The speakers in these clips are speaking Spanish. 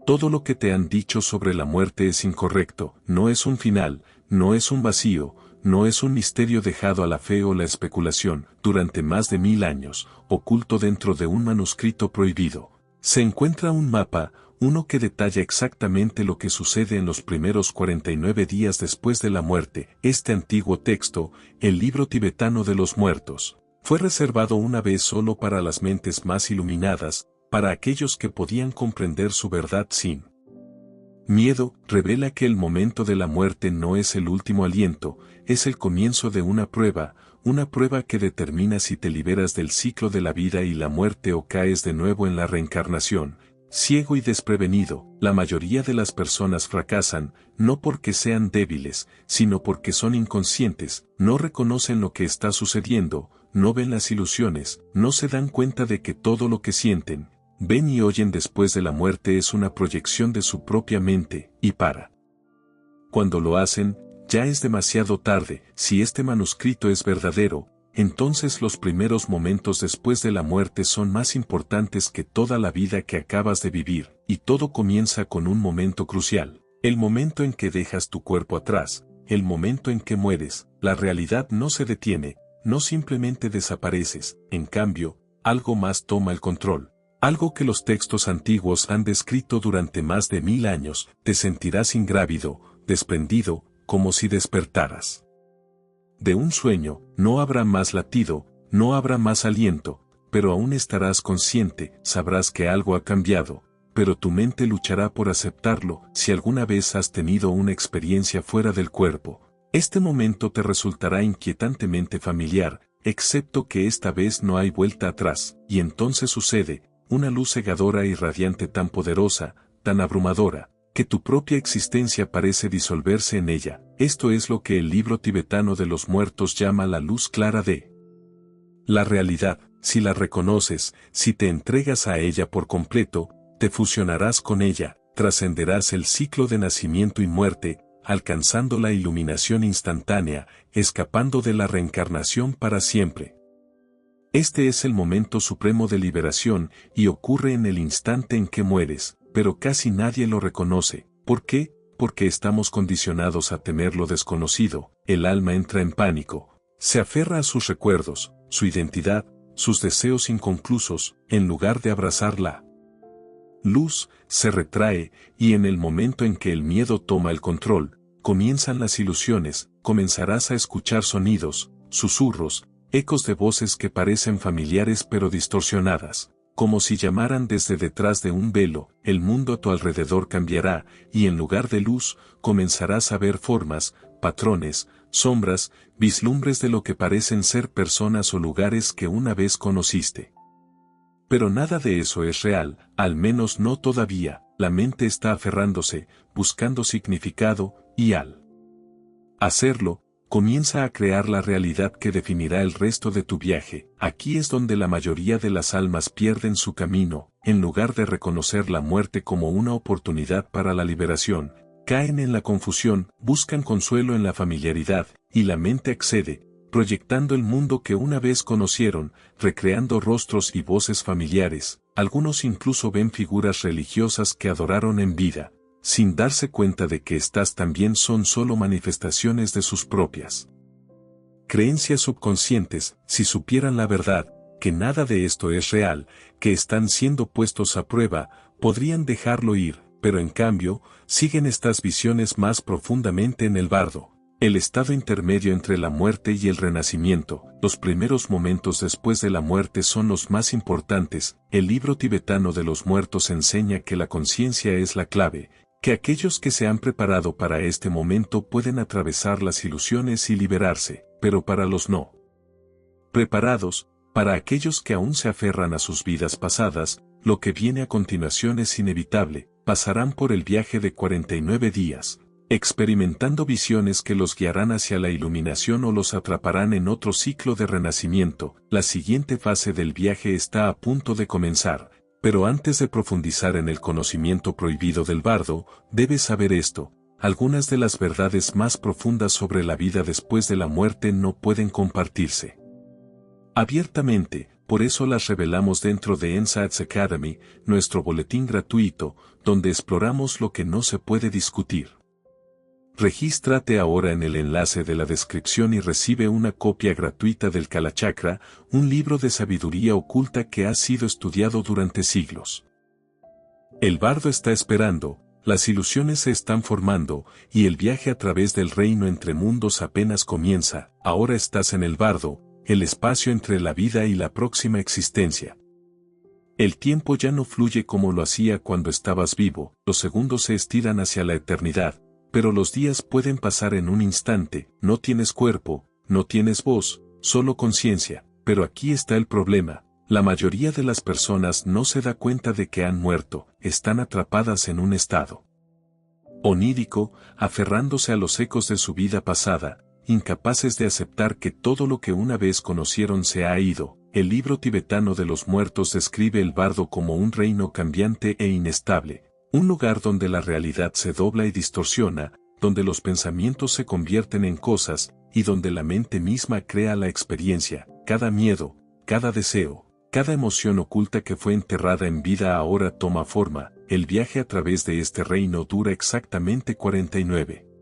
Todo lo que te han dicho sobre la muerte es incorrecto, no es un final, no es un vacío, no es un misterio dejado a la fe o la especulación, durante más de 1000 años, oculto dentro de un manuscrito prohibido. Se encuentra un mapa, uno que detalla exactamente lo que sucede en los primeros 49 días después de la muerte. Este antiguo texto, el libro tibetano de los muertos, fue reservado una vez solo para las mentes más iluminadas, para aquellos que podían comprender su verdad sin miedo. Revela que el momento de la muerte no es el último aliento, es el comienzo de una prueba que determina si te liberas del ciclo de la vida y la muerte o caes de nuevo en la reencarnación. Ciego y desprevenido, la mayoría de las personas fracasan, no porque sean débiles, sino porque son inconscientes, no reconocen lo que está sucediendo, no ven las ilusiones, no se dan cuenta de que todo lo que sienten, ven y oyen después de la muerte es una proyección de su propia mente, y cuando lo hacen, ya es demasiado tarde. Si este manuscrito es verdadero, entonces los primeros momentos después de la muerte son más importantes que toda la vida que acabas de vivir, y todo comienza con un momento crucial, el momento en que dejas tu cuerpo atrás, el momento en que mueres. La realidad no se detiene, no simplemente desapareces, en cambio, algo más toma el control. Algo que los textos antiguos han descrito durante más de 1000 años. Te sentirás ingrávido, desprendido, como si despertaras de un sueño. No habrá más latido, no habrá más aliento, pero aún estarás consciente. Sabrás que algo ha cambiado, pero tu mente luchará por aceptarlo. Si alguna vez has tenido una experiencia fuera del cuerpo, este momento te resultará inquietantemente familiar, excepto que esta vez no hay vuelta atrás, y entonces sucede una luz cegadora y radiante tan poderosa, tan abrumadora, que tu propia existencia parece disolverse en ella. Esto es lo que el libro tibetano de los muertos llama la luz clara de la realidad. Si la reconoces, si te entregas a ella por completo, te fusionarás con ella, trascenderás el ciclo de nacimiento y muerte, alcanzando la iluminación instantánea, escapando de la reencarnación para siempre. Este es el momento supremo de liberación, y ocurre en el instante en que mueres, pero casi nadie lo reconoce. ¿Por qué? Porque estamos condicionados a temer lo desconocido. El alma entra en pánico, se aferra a sus recuerdos, su identidad, sus deseos inconclusos, en lugar de abrazar la luz, se retrae, y en el momento en que el miedo toma el control, comienzan las ilusiones. Comenzarás a escuchar sonidos, susurros, ecos de voces que parecen familiares pero distorsionadas, como si llamaran desde detrás de un velo. El mundo a tu alrededor cambiará, y en lugar de luz, comenzarás a ver formas, patrones, sombras, vislumbres de lo que parecen ser personas o lugares que una vez conociste. Pero nada de eso es real, al menos no todavía. La mente está aferrándose, buscando significado, y al hacerlo, comienza a crear la realidad que definirá el resto de tu viaje. Aquí es donde la mayoría de las almas pierden su camino. En lugar de reconocer la muerte como una oportunidad para la liberación, caen en la confusión, buscan consuelo en la familiaridad, y la mente accede, proyectando el mundo que una vez conocieron, recreando rostros y voces familiares. Algunos incluso ven figuras religiosas que adoraron en vida, sin darse cuenta de que estas también son solo manifestaciones de sus propias creencias subconscientes. Si supieran la verdad, que nada de esto es real, que están siendo puestos a prueba, podrían dejarlo ir, pero en cambio, siguen estas visiones más profundamente en el bardo, el estado intermedio entre la muerte y el renacimiento. Los primeros momentos después de la muerte son los más importantes. El libro tibetano de los muertos enseña que la conciencia es la clave, que aquellos que se han preparado para este momento pueden atravesar las ilusiones y liberarse, pero para los no preparados, para aquellos que aún se aferran a sus vidas pasadas, lo que viene a continuación es inevitable. Pasarán por el viaje de 49 días, experimentando visiones que los guiarán hacia la iluminación o los atraparán en otro ciclo de renacimiento. La siguiente fase del viaje está a punto de comenzar. Pero antes de profundizar en el conocimiento prohibido del bardo, debes saber esto: algunas de las verdades más profundas sobre la vida después de la muerte no pueden compartirse abiertamente, por eso las revelamos dentro de Insights Academy, nuestro boletín gratuito, donde exploramos lo que no se puede discutir. Regístrate ahora en el enlace de la descripción y recibe una copia gratuita del Kalachakra, un libro de sabiduría oculta que ha sido estudiado durante siglos. El bardo está esperando, las ilusiones se están formando, y el viaje a través del reino entre mundos apenas comienza. Ahora estás en el bardo, el espacio entre la vida y la próxima existencia. El tiempo ya no fluye como lo hacía cuando estabas vivo, los segundos se estiran hacia la eternidad, pero los días pueden pasar en un instante. No tienes cuerpo, no tienes voz, solo conciencia. Pero aquí está el problema. La mayoría de las personas no se da cuenta de que han muerto, están atrapadas en un estado onírico, aferrándose a los ecos de su vida pasada, incapaces de aceptar que todo lo que una vez conocieron se ha ido. El libro tibetano de los muertos describe el bardo como un reino cambiante e inestable, un lugar donde la realidad se dobla y distorsiona, donde los pensamientos se convierten en cosas, y donde la mente misma crea la experiencia. Cada miedo, cada deseo, cada emoción oculta que fue enterrada en vida ahora toma forma. El viaje a través de este reino dura exactamente 49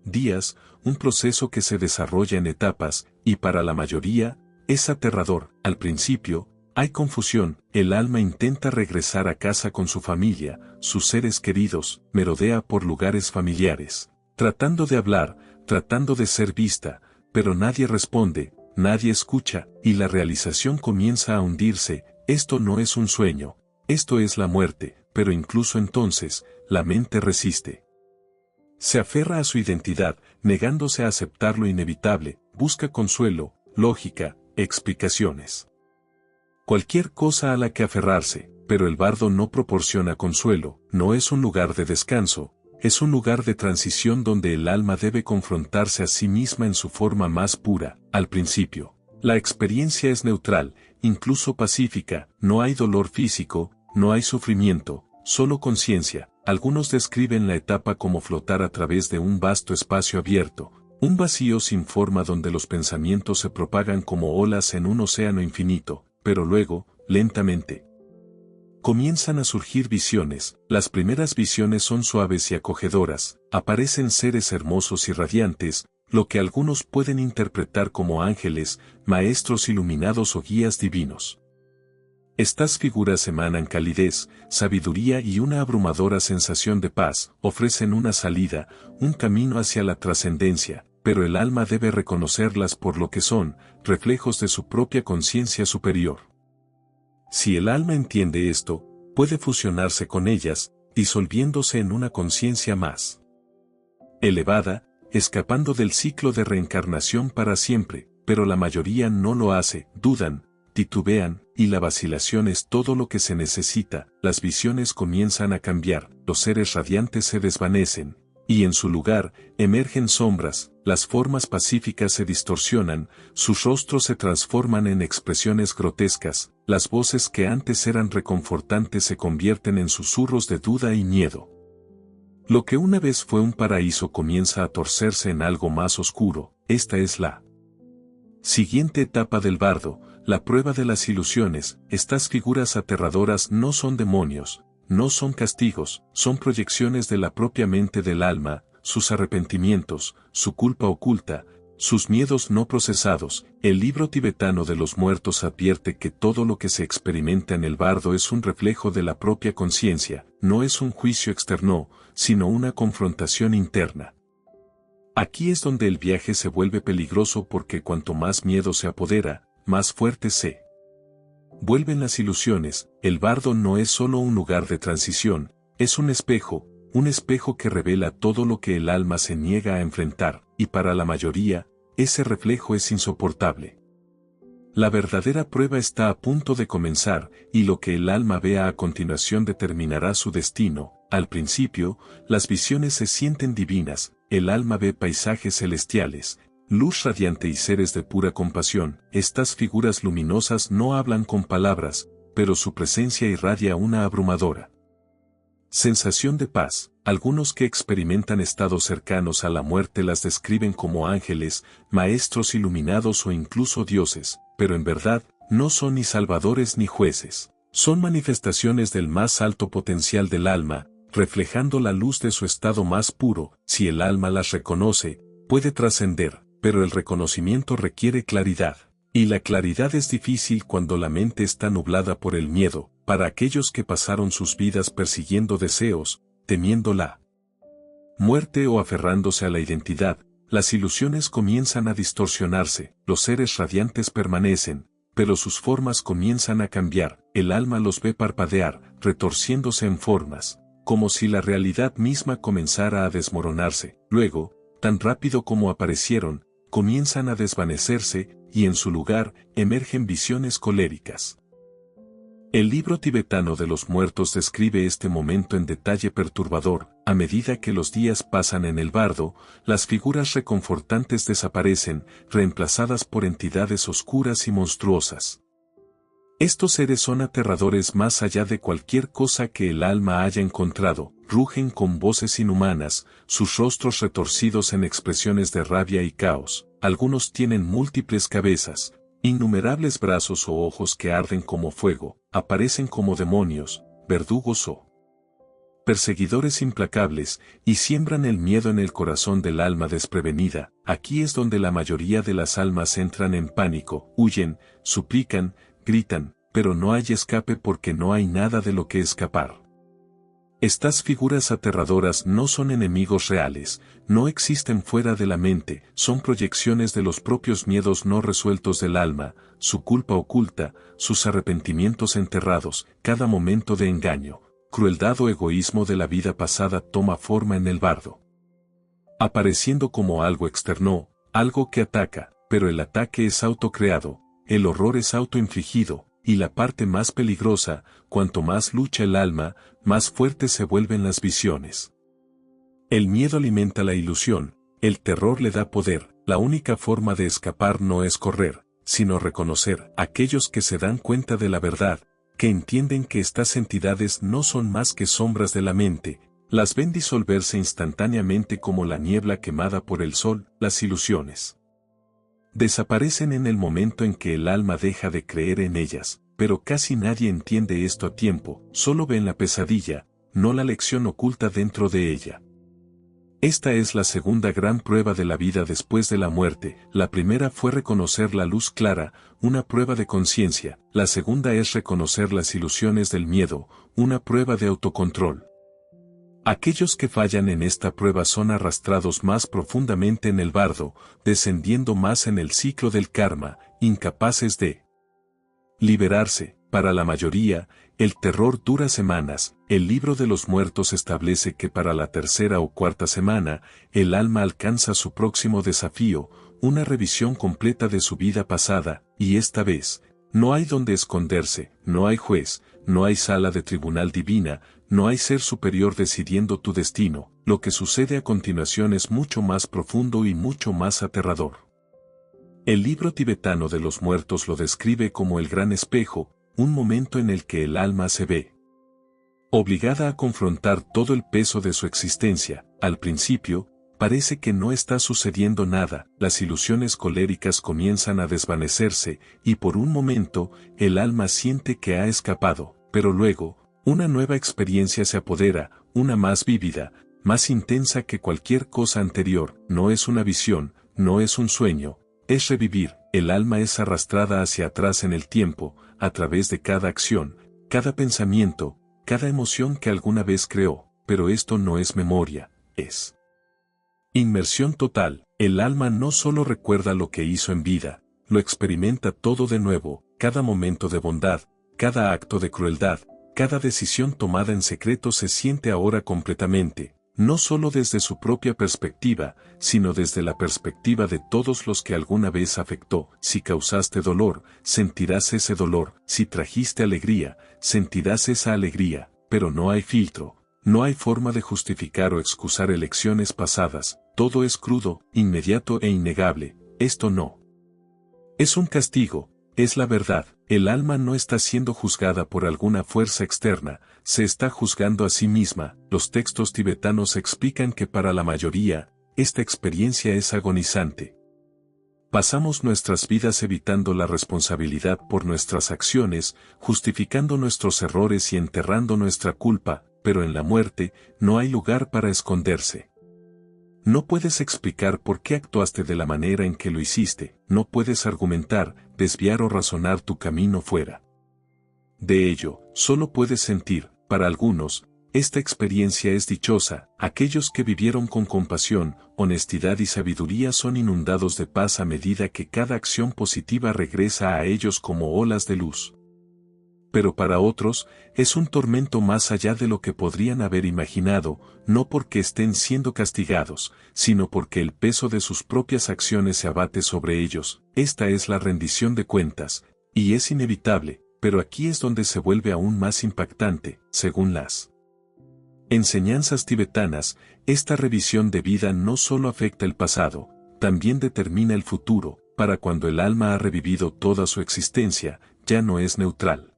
días, un proceso que se desarrolla en etapas, y para la mayoría, es aterrador. Al principio, hay confusión, el alma intenta regresar a casa con su familia, sus seres queridos, merodea por lugares familiares, tratando de hablar, tratando de ser vista, pero nadie responde, nadie escucha, y la realización comienza a hundirse. Esto no es un sueño, esto es la muerte, pero incluso entonces, la mente resiste. Se aferra a su identidad, negándose a aceptar lo inevitable, busca consuelo, lógica, explicaciones. Cualquier cosa a la que aferrarse, pero el bardo no proporciona consuelo, no es un lugar de descanso, es un lugar de transición donde el alma debe confrontarse a sí misma en su forma más pura. Al principio, la experiencia es neutral, incluso pacífica, no hay dolor físico, no hay sufrimiento, solo conciencia. Algunos describen la etapa como flotar a través de un vasto espacio abierto, un vacío sin forma donde los pensamientos se propagan como olas en un océano infinito, pero luego, lentamente, comienzan a surgir visiones. Las primeras visiones son suaves y acogedoras, aparecen seres hermosos y radiantes, lo que algunos pueden interpretar como ángeles, maestros iluminados o guías divinos. Estas figuras emanan calidez, sabiduría y una abrumadora sensación de paz, ofrecen una salida, un camino hacia la trascendencia, pero el alma debe reconocerlas por lo que son, reflejos de su propia conciencia superior. Si el alma entiende esto, puede fusionarse con ellas, disolviéndose en una conciencia más elevada, escapando del ciclo de reencarnación para siempre, pero la mayoría no lo hace, dudan, titubean, y la vacilación es todo lo que se necesita. Las visiones comienzan a cambiar, los seres radiantes se desvanecen, y en su lugar, emergen sombras, las formas pacíficas se distorsionan, sus rostros se transforman en expresiones grotescas, las voces que antes eran reconfortantes se convierten en susurros de duda y miedo. Lo que una vez fue un paraíso comienza a torcerse en algo más oscuro. Esta es la siguiente etapa del bardo, la prueba de las ilusiones. Estas figuras aterradoras no son demonios, no son castigos, son proyecciones de la propia mente del alma, sus arrepentimientos, su culpa oculta, sus miedos no procesados. El libro tibetano de los muertos advierte que todo lo que se experimenta en el bardo es un reflejo de la propia conciencia, no es un juicio externo, sino una confrontación interna. Aquí es donde el viaje se vuelve peligroso porque cuanto más miedo se apodera, más fuerte se vuelven las ilusiones. El bardo no es solo un lugar de transición, es un espejo que revela todo lo que el alma se niega a enfrentar, y para la mayoría, ese reflejo es insoportable. La verdadera prueba está a punto de comenzar, y lo que el alma vea a continuación determinará su destino. Al principio, las visiones se sienten divinas, el alma ve paisajes celestiales, luz radiante y seres de pura compasión. Estas figuras luminosas no hablan con palabras, pero su presencia irradia una abrumadora sensación de paz. Algunos que experimentan estados cercanos a la muerte las describen como ángeles, maestros iluminados o incluso dioses, pero en verdad, no son ni salvadores ni jueces. Son manifestaciones del más alto potencial del alma, reflejando la luz de su estado más puro. Si el alma las reconoce, puede trascender, pero el reconocimiento requiere claridad. Y la claridad es difícil cuando la mente está nublada por el miedo. Para aquellos que pasaron sus vidas persiguiendo deseos, temiendo la muerte o aferrándose a la identidad, las ilusiones comienzan a distorsionarse, los seres radiantes permanecen, pero sus formas comienzan a cambiar, el alma los ve parpadear, retorciéndose en formas, como si la realidad misma comenzara a desmoronarse. Luego, tan rápido como aparecieron, comienzan a desvanecerse, y en su lugar, emergen visiones coléricas. El libro tibetano de los muertos describe este momento en detalle perturbador. A medida que los días pasan en el bardo, las figuras reconfortantes desaparecen, reemplazadas por entidades oscuras y monstruosas. Estos seres son aterradores más allá de cualquier cosa que el alma haya encontrado, rugen con voces inhumanas, sus rostros retorcidos en expresiones de rabia y caos. Algunos tienen múltiples cabezas, innumerables brazos o ojos que arden como fuego, aparecen como demonios, verdugos o perseguidores implacables, y siembran el miedo en el corazón del alma desprevenida. Aquí es donde la mayoría de las almas entran en pánico, huyen, suplican, gritan, pero no hay escape porque no hay nada de lo que escapar. Estas figuras aterradoras no son enemigos reales, no existen fuera de la mente, son proyecciones de los propios miedos no resueltos del alma, su culpa oculta, sus arrepentimientos enterrados. Cada momento de engaño, crueldad o egoísmo de la vida pasada toma forma en el bardo, apareciendo como algo externo, algo que ataca, pero el ataque es autocreado, el horror es autoinfligido. Y la parte más peligrosa, cuanto más lucha el alma, más fuertes se vuelven las visiones. El miedo alimenta la ilusión, el terror le da poder. La única forma de escapar no es correr, sino reconocer. Aquellos que se dan cuenta de la verdad, que entienden que estas entidades no son más que sombras de la mente, las ven disolverse instantáneamente como la niebla quemada por el sol. Las ilusiones desaparecen en el momento en que el alma deja de creer en ellas, pero casi nadie entiende esto a tiempo, solo ven la pesadilla, no la lección oculta dentro de ella. Esta es la segunda gran prueba de la vida después de la muerte. La primera fue reconocer la luz clara, una prueba de conciencia. La segunda es reconocer las ilusiones del miedo, una prueba de autocontrol. Aquellos que fallan en esta prueba son arrastrados más profundamente en el bardo, descendiendo más en el ciclo del karma, incapaces de liberarse. Para la mayoría, el terror dura semanas. El libro de los muertos establece que para la tercera o cuarta semana, el alma alcanza su próximo desafío, una revisión completa de su vida pasada, y esta vez, no hay donde esconderse, no hay juez, no hay sala de tribunal divina, no hay ser superior decidiendo tu destino. Lo que sucede a continuación es mucho más profundo y mucho más aterrador. El libro tibetano de los muertos lo describe como el gran espejo, un momento en el que el alma se ve obligada a confrontar todo el peso de su existencia. Al principio, parece que no está sucediendo nada, las ilusiones coléricas comienzan a desvanecerse, y por un momento, el alma siente que ha escapado, pero luego, una nueva experiencia se apodera, una más vívida, más intensa que cualquier cosa anterior. No es una visión, no es un sueño, es revivir. El alma es arrastrada hacia atrás en el tiempo, a través de cada acción, cada pensamiento, cada emoción que alguna vez creó, pero esto no es memoria, es inmersión total. El alma no solo recuerda lo que hizo en vida, lo experimenta todo de nuevo, cada momento de bondad, cada acto de crueldad, cada decisión tomada en secreto se siente ahora completamente, no solo desde su propia perspectiva, sino desde la perspectiva de todos los que alguna vez afectó. Si causaste dolor, sentirás ese dolor. Si trajiste alegría, sentirás esa alegría, pero no hay filtro, no hay forma de justificar o excusar elecciones pasadas, todo es crudo, inmediato e innegable. Esto no es un castigo, es la verdad. El alma no está siendo juzgada por alguna fuerza externa, se está juzgando a sí misma. Los textos tibetanos explican que para la mayoría, esta experiencia es agonizante. Pasamos nuestras vidas evitando la responsabilidad por nuestras acciones, justificando nuestros errores y enterrando nuestra culpa, pero en la muerte no hay lugar para esconderse. No puedes explicar por qué actuaste de la manera en que lo hiciste, no puedes argumentar, desviar o razonar tu camino fuera de ello, solo puedes sentir. Para algunos, esta experiencia es dichosa. Aquellos que vivieron con compasión, honestidad y sabiduría son inundados de paz a medida que cada acción positiva regresa a ellos como olas de luz. Pero para otros, es un tormento más allá de lo que podrían haber imaginado, no porque estén siendo castigados, sino porque el peso de sus propias acciones se abate sobre ellos. Esta es la rendición de cuentas, y es inevitable, pero aquí es donde se vuelve aún más impactante, según las enseñanzas tibetanas. Esta revisión de vida no solo afecta el pasado, también determina el futuro. Para cuando el alma ha revivido toda su existencia, ya no es neutral.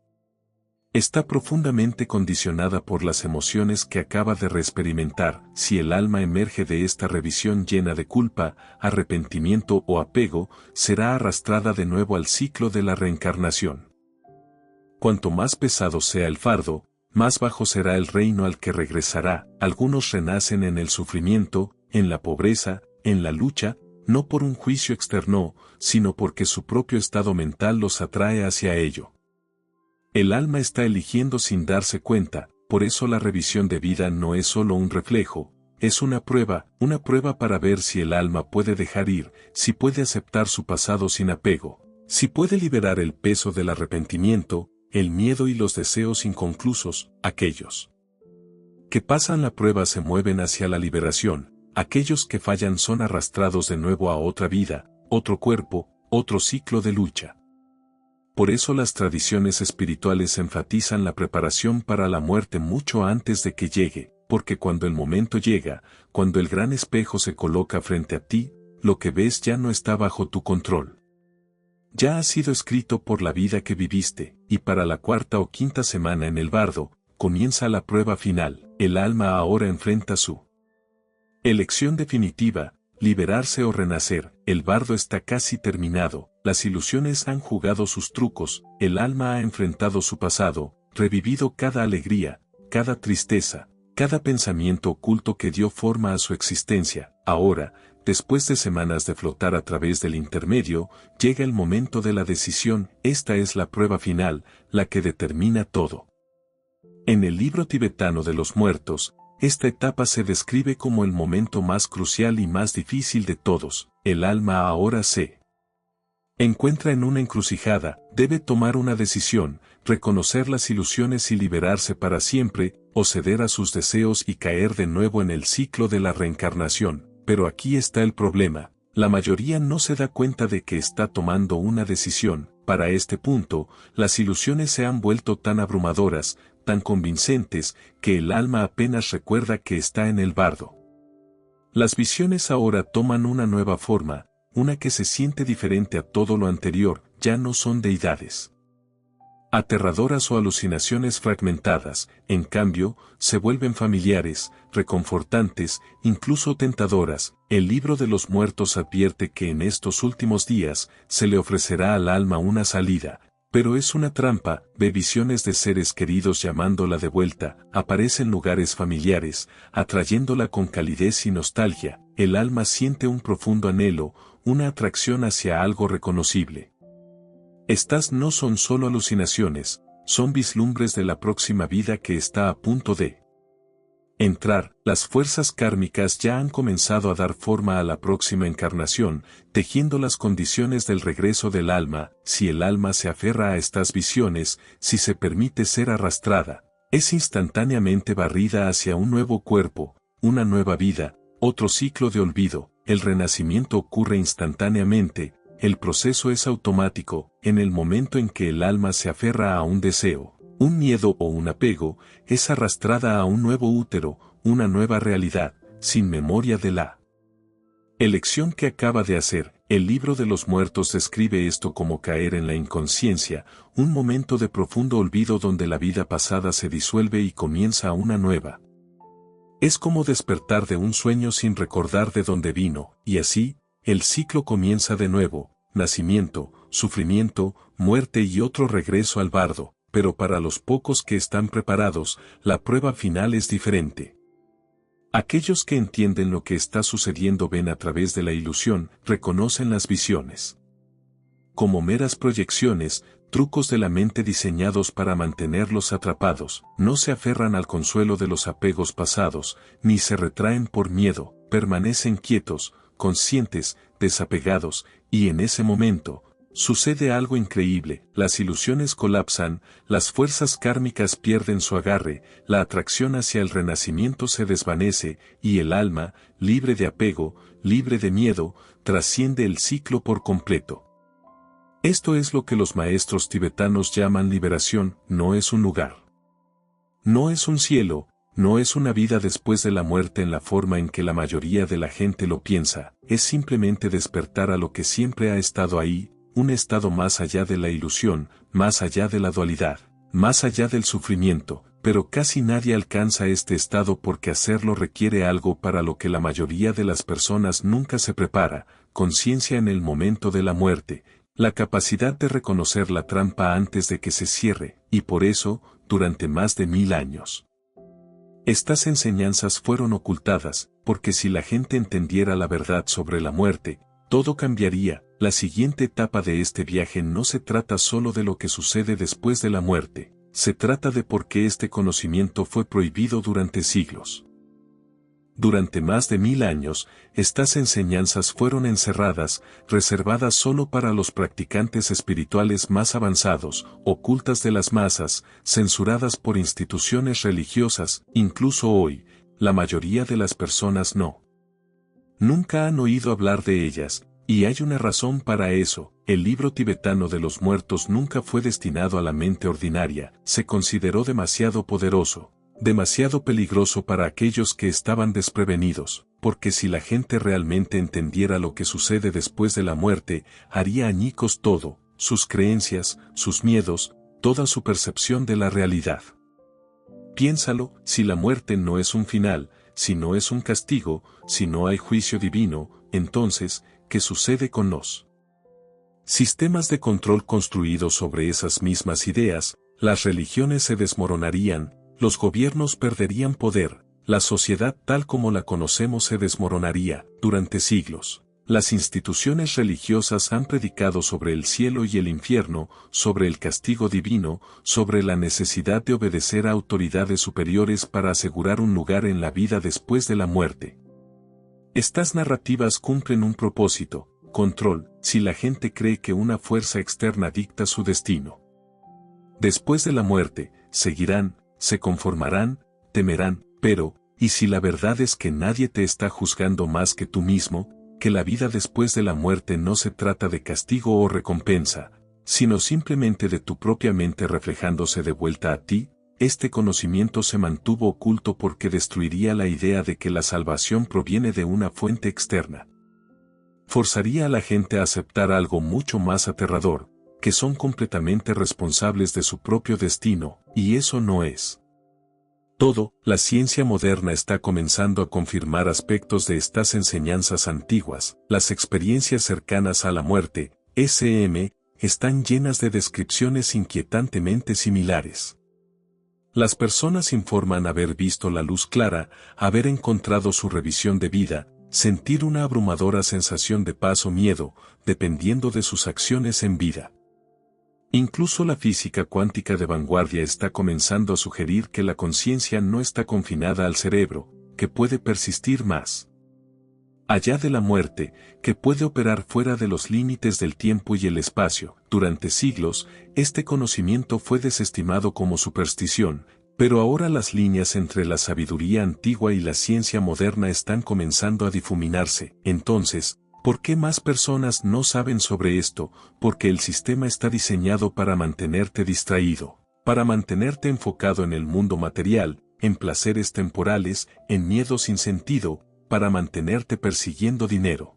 Está profundamente condicionada por las emociones que acaba de reexperimentar. Si el alma emerge de esta revisión llena de culpa, arrepentimiento o apego, será arrastrada de nuevo al ciclo de la reencarnación. Cuanto más pesado sea el fardo, más bajo será el reino al que regresará. Algunos renacen en el sufrimiento, en la pobreza, en la lucha, no por un juicio externo, sino porque su propio estado mental los atrae hacia ello. El alma está eligiendo sin darse cuenta, por eso la revisión de vida no es solo un reflejo, es una prueba para ver si el alma puede dejar ir, si puede aceptar su pasado sin apego, si puede liberar el peso del arrepentimiento, el miedo y los deseos inconclusos. Aquellos que pasan la prueba se mueven hacia la liberación, aquellos que fallan son arrastrados de nuevo a otra vida, otro cuerpo, otro ciclo de lucha. Por eso las tradiciones espirituales enfatizan la preparación para la muerte mucho antes de que llegue, porque cuando el momento llega, cuando el gran espejo se coloca frente a ti, lo que ves ya no está bajo tu control. Ya ha sido escrito por la vida que viviste, y para la cuarta o quinta semana en el bardo, comienza la prueba final. El alma ahora enfrenta su elección definitiva, liberarse o renacer. El bardo está casi terminado, las ilusiones han jugado sus trucos, el alma ha enfrentado su pasado, revivido cada alegría, cada tristeza, cada pensamiento oculto que dio forma a su existencia. Ahora, después de semanas de flotar a través del intermedio, llega el momento de la decisión. Esta es la prueba final, la que determina todo. En el libro tibetano de los muertos, esta etapa se describe como el momento más crucial y más difícil de todos. El alma ahora se encuentra en una encrucijada, debe tomar una decisión, reconocer las ilusiones y liberarse para siempre, o ceder a sus deseos y caer de nuevo en el ciclo de la reencarnación. Pero aquí está el problema, la mayoría no se da cuenta de que está tomando una decisión. Para este punto, las ilusiones se han vuelto tan abrumadoras, tan convincentes, que el alma apenas recuerda que está en el bardo. Las visiones ahora toman una nueva forma, una que se siente diferente a todo lo anterior. Ya no son deidades aterradoras o alucinaciones fragmentadas, en cambio, se vuelven familiares, reconfortantes, incluso tentadoras. El libro de los muertos advierte que en estos últimos días se le ofrecerá al alma una salida, pero es una trampa. Ve visiones de seres queridos llamándola de vuelta, aparecen lugares familiares, atrayéndola con calidez y nostalgia. El alma siente un profundo anhelo, una atracción hacia algo reconocible. Estas no son solo alucinaciones, son vislumbres de la próxima vida que está a punto de entrar. Las fuerzas kármicas ya han comenzado a dar forma a la próxima encarnación, tejiendo las condiciones del regreso del alma. Si el alma se aferra a estas visiones, si se permite ser arrastrada, es instantáneamente barrida hacia un nuevo cuerpo, una nueva vida, otro ciclo de olvido. El renacimiento ocurre instantáneamente. El proceso es automático. En el momento en que el alma se aferra a un deseo, un miedo o un apego, es arrastrada a un nuevo útero, una nueva realidad, sin memoria de la elección que acaba de hacer. El libro de los muertos describe esto como caer en la inconsciencia, un momento de profundo olvido donde la vida pasada se disuelve y comienza una nueva. Es como despertar de un sueño sin recordar de dónde vino, y así, el ciclo comienza de nuevo, nacimiento, sufrimiento, muerte y otro regreso al bardo, pero para los pocos que están preparados, la prueba final es diferente. Aquellos que entienden lo que está sucediendo ven a través de la ilusión, reconocen las visiones como meras proyecciones, trucos de la mente diseñados para mantenerlos atrapados, no se aferran al consuelo de los apegos pasados, ni se retraen por miedo, permanecen quietos, conscientes, desapegados, y en ese momento, sucede algo increíble, las ilusiones colapsan, las fuerzas kármicas pierden su agarre, la atracción hacia el renacimiento se desvanece, y el alma, libre de apego, libre de miedo, trasciende el ciclo por completo. Esto es lo que los maestros tibetanos llaman liberación, no es un lugar. No es un cielo, no es una vida después de la muerte en la forma en que la mayoría de la gente lo piensa, es simplemente despertar a lo que siempre ha estado ahí, un estado más allá de la ilusión, más allá de la dualidad, más allá del sufrimiento, pero casi nadie alcanza este estado porque hacerlo requiere algo para lo que la mayoría de las personas nunca se prepara, conciencia en el momento de la muerte, la capacidad de reconocer la trampa antes de que se cierre, y por eso, durante más de 1000 años. Estas enseñanzas fueron ocultadas, porque si la gente entendiera la verdad sobre la muerte, todo cambiaría. La siguiente etapa de este viaje no se trata solo de lo que sucede después de la muerte, se trata de por qué este conocimiento fue prohibido durante siglos. Durante más de 1000 años, estas enseñanzas fueron encerradas, reservadas solo para los practicantes espirituales más avanzados, ocultas de las masas, censuradas por instituciones religiosas, incluso hoy, la mayoría de las personas nunca han oído hablar de ellas, y hay una razón para eso. El libro tibetano de los muertos nunca fue destinado a la mente ordinaria, se consideró demasiado poderoso. Demasiado peligroso para aquellos que estaban desprevenidos, porque si la gente realmente entendiera lo que sucede después de la muerte, haría añicos todo, sus creencias, sus miedos, toda su percepción de la realidad. Piénsalo, si la muerte no es un final, si no es un castigo, si no hay juicio divino, entonces, ¿qué sucede con los sistemas de control construidos sobre esas mismas ideas? Las religiones se desmoronarían, los gobiernos perderían poder, la sociedad tal como la conocemos se desmoronaría. Durante siglos, las instituciones religiosas han predicado sobre el cielo y el infierno, sobre el castigo divino, sobre la necesidad de obedecer a autoridades superiores para asegurar un lugar en la vida después de la muerte. Estas narrativas cumplen un propósito, control, si la gente cree que una fuerza externa dicta su destino. Después de la muerte, seguirán, se conformarán, temerán, pero, ¿y si la verdad es que nadie te está juzgando más que tú mismo, que la vida después de la muerte no se trata de castigo o recompensa, sino simplemente de tu propia mente reflejándose de vuelta a ti? Este conocimiento se mantuvo oculto porque destruiría la idea de que la salvación proviene de una fuente externa. Forzaría a la gente a aceptar algo mucho más aterrador, que son completamente responsables de su propio destino, y eso no es todo. La ciencia moderna está comenzando a confirmar aspectos de estas enseñanzas antiguas. Las experiencias cercanas a la muerte, SM, están llenas de descripciones inquietantemente similares. Las personas informan haber visto la luz clara, haber encontrado su revisión de vida, sentir una abrumadora sensación de paz o miedo, dependiendo de sus acciones en vida. Incluso la física cuántica de vanguardia está comenzando a sugerir que la conciencia no está confinada al cerebro, que puede persistir más allá de la muerte, que puede operar fuera de los límites del tiempo y el espacio. Durante siglos, este conocimiento fue desestimado como superstición, pero ahora las líneas entre la sabiduría antigua y la ciencia moderna están comenzando a difuminarse. Entonces, ¿por qué más personas no saben sobre esto? Porque el sistema está diseñado para mantenerte distraído, para mantenerte enfocado en el mundo material, en placeres temporales, en miedos sin sentido, para mantenerte persiguiendo dinero,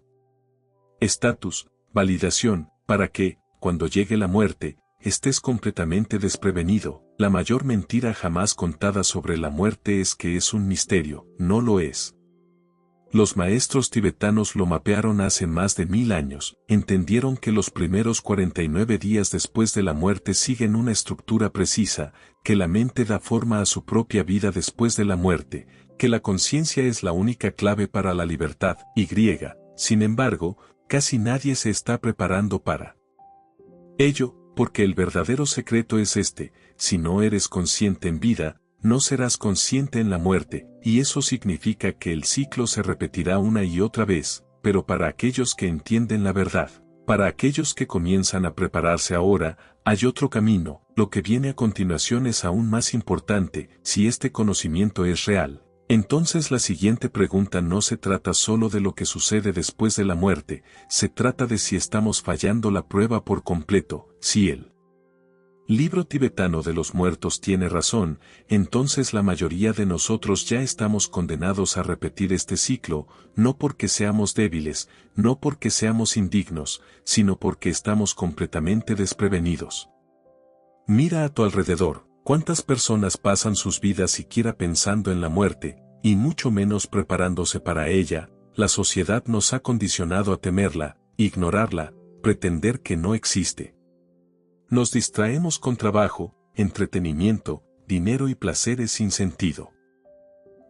estatus, validación, para que, cuando llegue la muerte, estés completamente desprevenido. La mayor mentira jamás contada sobre la muerte es que es un misterio, no lo es. Los maestros tibetanos lo mapearon hace más de 1000 años, entendieron que los primeros 49 días después de la muerte siguen una estructura precisa, que la mente da forma a su propia vida después de la muerte, que la conciencia es la única clave para la libertad, y sin embargo, casi nadie se está preparando para ello, porque el verdadero secreto es este: si no eres consciente en vida, no serás consciente en la muerte, y eso significa que el ciclo se repetirá una y otra vez, pero para aquellos que entienden la verdad, para aquellos que comienzan a prepararse ahora, hay otro camino. Lo que viene a continuación es aún más importante. Si este conocimiento es real, entonces la siguiente pregunta no se trata solo de lo que sucede después de la muerte, se trata de si estamos fallando la prueba por completo. Si el libro tibetano de los muertos tiene razón, entonces la mayoría de nosotros ya estamos condenados a repetir este ciclo, no porque seamos débiles, no porque seamos indignos, sino porque estamos completamente desprevenidos. Mira a tu alrededor, cuántas personas pasan sus vidas siquiera pensando en la muerte, y mucho menos preparándose para ella. La sociedad nos ha condicionado a temerla, ignorarla, pretender que no existe. Nos distraemos con trabajo, entretenimiento, dinero y placeres sin sentido.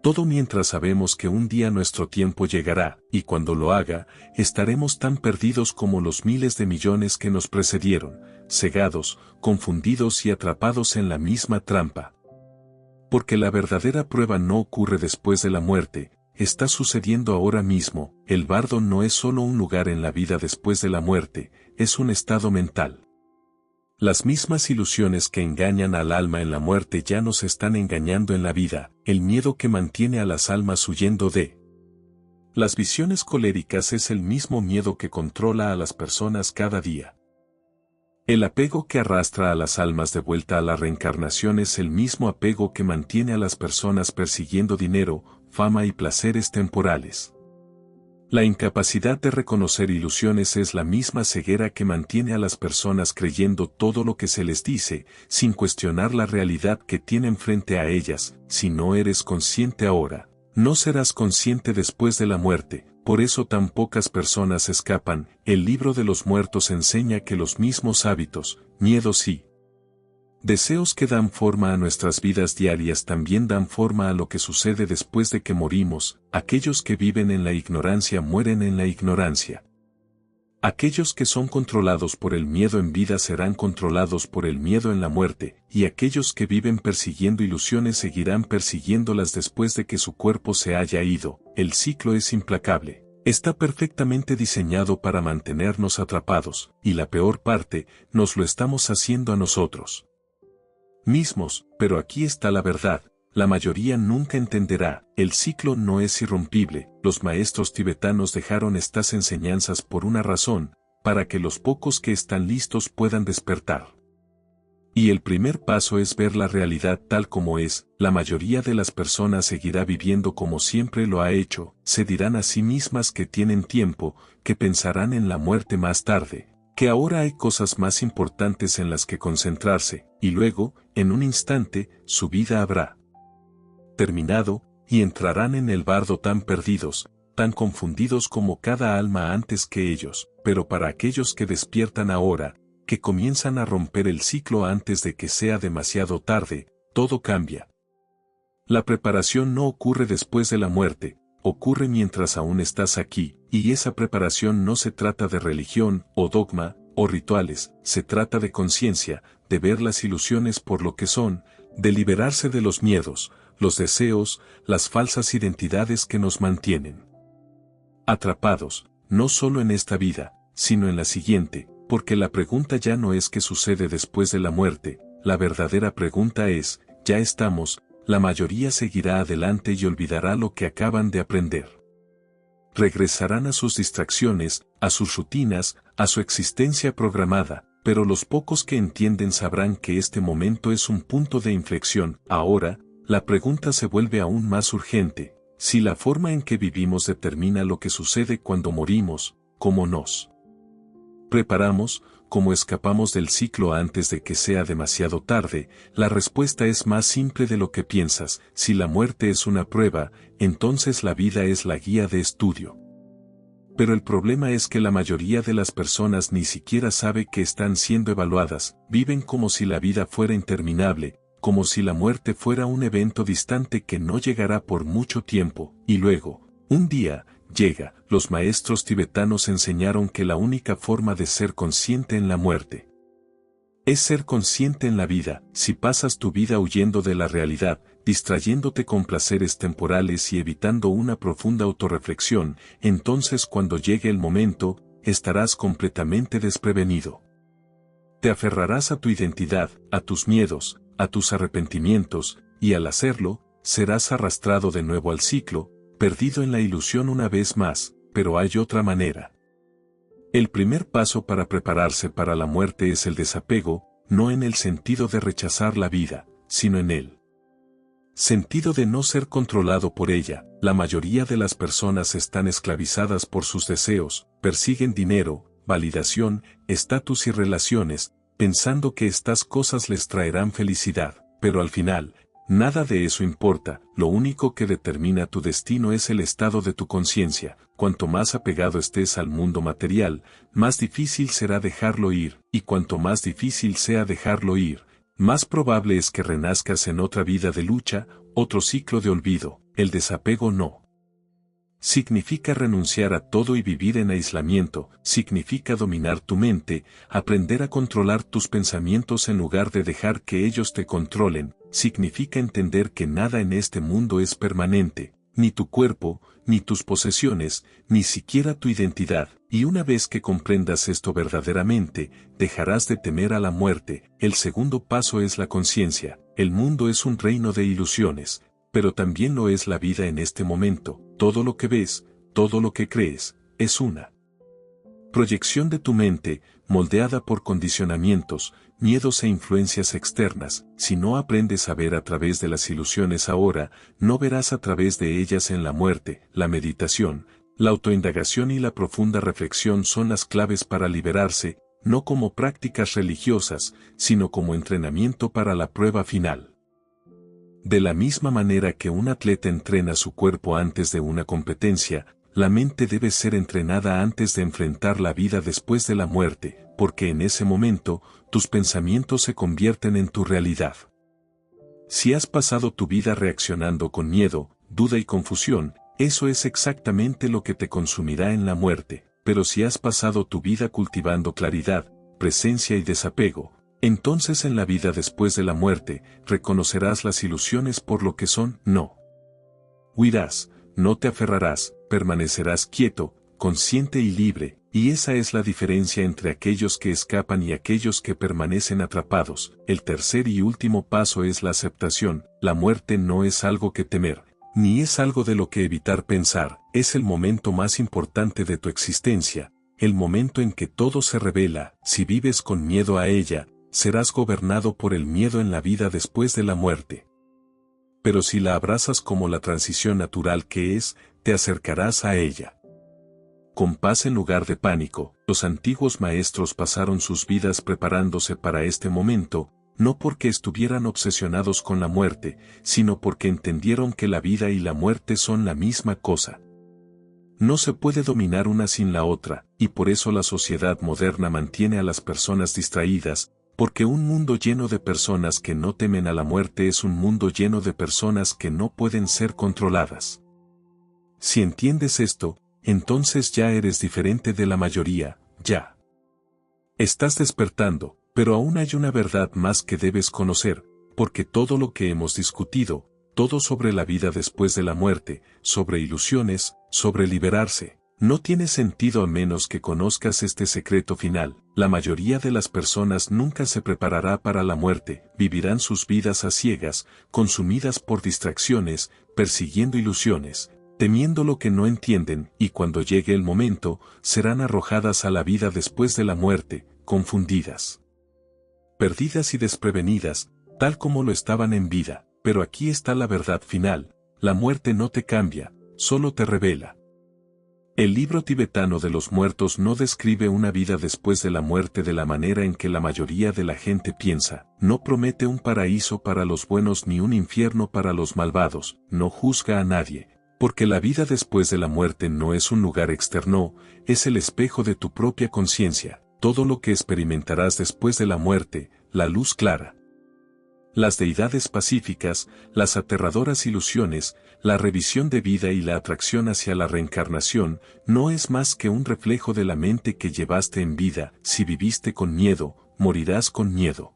Todo mientras sabemos que un día nuestro tiempo llegará, y cuando lo haga, estaremos tan perdidos como los miles de millones que nos precedieron, cegados, confundidos y atrapados en la misma trampa. Porque la verdadera prueba no ocurre después de la muerte, está sucediendo ahora mismo. El bardo no es solo un lugar en la vida después de la muerte, es un estado mental. Las mismas ilusiones que engañan al alma en la muerte ya nos están engañando en la vida, el miedo que mantiene a las almas huyendo de las visiones coléricas es el mismo miedo que controla a las personas cada día. El apego que arrastra a las almas de vuelta a la reencarnación es el mismo apego que mantiene a las personas persiguiendo dinero, fama y placeres temporales. La incapacidad de reconocer ilusiones es la misma ceguera que mantiene a las personas creyendo todo lo que se les dice, sin cuestionar la realidad que tienen frente a ellas. Si no eres consciente ahora, no serás consciente después de la muerte, por eso tan pocas personas escapan. El libro de los muertos enseña que los mismos hábitos, miedos y deseos que dan forma a nuestras vidas diarias también dan forma a lo que sucede después de que morimos. Aquellos que viven en la ignorancia mueren en la ignorancia. Aquellos que son controlados por el miedo en vida serán controlados por el miedo en la muerte, y aquellos que viven persiguiendo ilusiones seguirán persiguiéndolas después de que su cuerpo se haya ido. El ciclo es implacable. Está perfectamente diseñado para mantenernos atrapados, y la peor parte, nos lo estamos haciendo a nosotros mismos. Pero aquí está la verdad, la mayoría nunca entenderá, el ciclo no es irrompible. Los maestros tibetanos dejaron estas enseñanzas por una razón, para que los pocos que están listos puedan despertar. Y el primer paso es ver la realidad tal como es. La mayoría de las personas seguirá viviendo como siempre lo ha hecho, se dirán a sí mismas que tienen tiempo, que pensarán en la muerte más tarde, que ahora hay cosas más importantes en las que concentrarse, y luego, en un instante, su vida habrá terminado, y entrarán en el bardo tan perdidos, tan confundidos como cada alma antes que ellos. Pero para aquellos que despiertan ahora, que comienzan a romper el ciclo antes de que sea demasiado tarde, todo cambia. La preparación no ocurre después de la muerte, ocurre mientras aún estás aquí, y esa preparación no se trata de religión, o dogma, o rituales, se trata de conciencia, de ver las ilusiones por lo que son, de liberarse de los miedos, los deseos, las falsas identidades que nos mantienen atrapados, no solo en esta vida, sino en la siguiente, porque la pregunta ya no es qué sucede después de la muerte, la verdadera pregunta es, ya estamos. La mayoría seguirá adelante y olvidará lo que acaban de aprender. Regresarán a sus distracciones, a sus rutinas, a su existencia programada, pero los pocos que entienden sabrán que este momento es un punto de inflexión. Ahora, la pregunta se vuelve aún más urgente: si la forma en que vivimos determina lo que sucede cuando morimos, ¿cómo nos ¿Preparamos, cómo escapamos del ciclo antes de que sea demasiado tarde? La respuesta es más simple de lo que piensas. Si la muerte es una prueba, entonces la vida es la guía de estudio. Pero el problema es que la mayoría de las personas ni siquiera sabe que están siendo evaluadas, viven como si la vida fuera interminable, como si la muerte fuera un evento distante que no llegará por mucho tiempo, y luego, un día, llega. Los maestros tibetanos enseñaron que la única forma de ser consciente en la muerte es ser consciente en la vida. Si pasas tu vida huyendo de la realidad, distrayéndote con placeres temporales y evitando una profunda autorreflexión, entonces cuando llegue el momento, estarás completamente desprevenido. Te aferrarás a tu identidad, a tus miedos, a tus arrepentimientos, y al hacerlo, serás arrastrado de nuevo al ciclo, perdido en la ilusión una vez más. Pero hay otra manera. El primer paso para prepararse para la muerte es el desapego, no en el sentido de rechazar la vida, sino en el sentido de no ser controlado por ella. La mayoría de las personas están esclavizadas por sus deseos, persiguen dinero, validación, estatus y relaciones, pensando que estas cosas les traerán felicidad, pero al final, nada de eso importa. Lo único que determina tu destino es el estado de tu conciencia. Cuanto más apegado estés al mundo material, más difícil será dejarlo ir, y cuanto más difícil sea dejarlo ir, más probable es que renazcas en otra vida de lucha, otro ciclo de olvido. El desapego no significa renunciar a todo y vivir en aislamiento, significa dominar tu mente, aprender a controlar tus pensamientos en lugar de dejar que ellos te controlen, significa entender que nada en este mundo es permanente, ni tu cuerpo, ni tus posesiones, ni siquiera tu identidad, y una vez que comprendas esto verdaderamente, dejarás de temer a la muerte. El segundo paso es la conciencia. El mundo es un reino de ilusiones, pero también lo es la vida en este momento. Todo lo que ves, todo lo que crees, es una proyección de tu mente, moldeada por condicionamientos, miedos e influencias externas. Si no aprendes a ver a través de las ilusiones ahora, no verás a través de ellas en la muerte. La meditación, la autoindagación y la profunda reflexión son las claves para liberarse, no como prácticas religiosas, sino como entrenamiento para la prueba final. De la misma manera que un atleta entrena su cuerpo antes de una competencia, la mente debe ser entrenada antes de enfrentar la vida después de la muerte, porque en ese momento, tus pensamientos se convierten en tu realidad. Si has pasado tu vida reaccionando con miedo, duda y confusión, eso es exactamente lo que te consumirá en la muerte. Pero si has pasado tu vida cultivando claridad, presencia y desapego, entonces en la vida después de la muerte, reconocerás las ilusiones por lo que son. No huirás, no te aferrarás, permanecerás quieto, consciente y libre, y esa es la diferencia entre aquellos que escapan y aquellos que permanecen atrapados. El tercer y último paso es la aceptación. La muerte no es algo que temer, ni es algo de lo que evitar pensar, es el momento más importante de tu existencia, el momento en que todo se revela. Si vives con miedo a ella, serás gobernado por el miedo en la vida después de la muerte. Pero si la abrazas como la transición natural que es, te acercarás a ella con paz en lugar de pánico. Los antiguos maestros pasaron sus vidas preparándose para este momento, no porque estuvieran obsesionados con la muerte, sino porque entendieron que la vida y la muerte son la misma cosa. No se puede dominar una sin la otra, y por eso la sociedad moderna mantiene a las personas distraídas, porque un mundo lleno de personas que no temen a la muerte es un mundo lleno de personas que no pueden ser controladas. Si entiendes esto, entonces ya eres diferente de la mayoría, ya estás despertando, pero aún hay una verdad más que debes conocer, porque todo lo que hemos discutido, todo sobre la vida después de la muerte, sobre ilusiones, sobre liberarse, no tiene sentido a menos que conozcas este secreto final. La mayoría de las personas nunca se preparará para la muerte, vivirán sus vidas a ciegas, consumidas por distracciones, persiguiendo ilusiones, temiendo lo que no entienden, y cuando llegue el momento, serán arrojadas a la vida después de la muerte, confundidas, perdidas y desprevenidas, tal como lo estaban en vida. Pero aquí está la verdad final: la muerte no te cambia, solo te revela. El libro tibetano de los muertos no describe una vida después de la muerte de la manera en que la mayoría de la gente piensa, no promete un paraíso para los buenos ni un infierno para los malvados, no juzga a nadie, porque la vida después de la muerte no es un lugar externo, es el espejo de tu propia conciencia, todo lo que experimentarás después de la muerte, la luz clara. Las deidades pacíficas, las aterradoras ilusiones, la revisión de vida y la atracción hacia la reencarnación, no es más que un reflejo de la mente que llevaste en vida. Si viviste con miedo, morirás con miedo.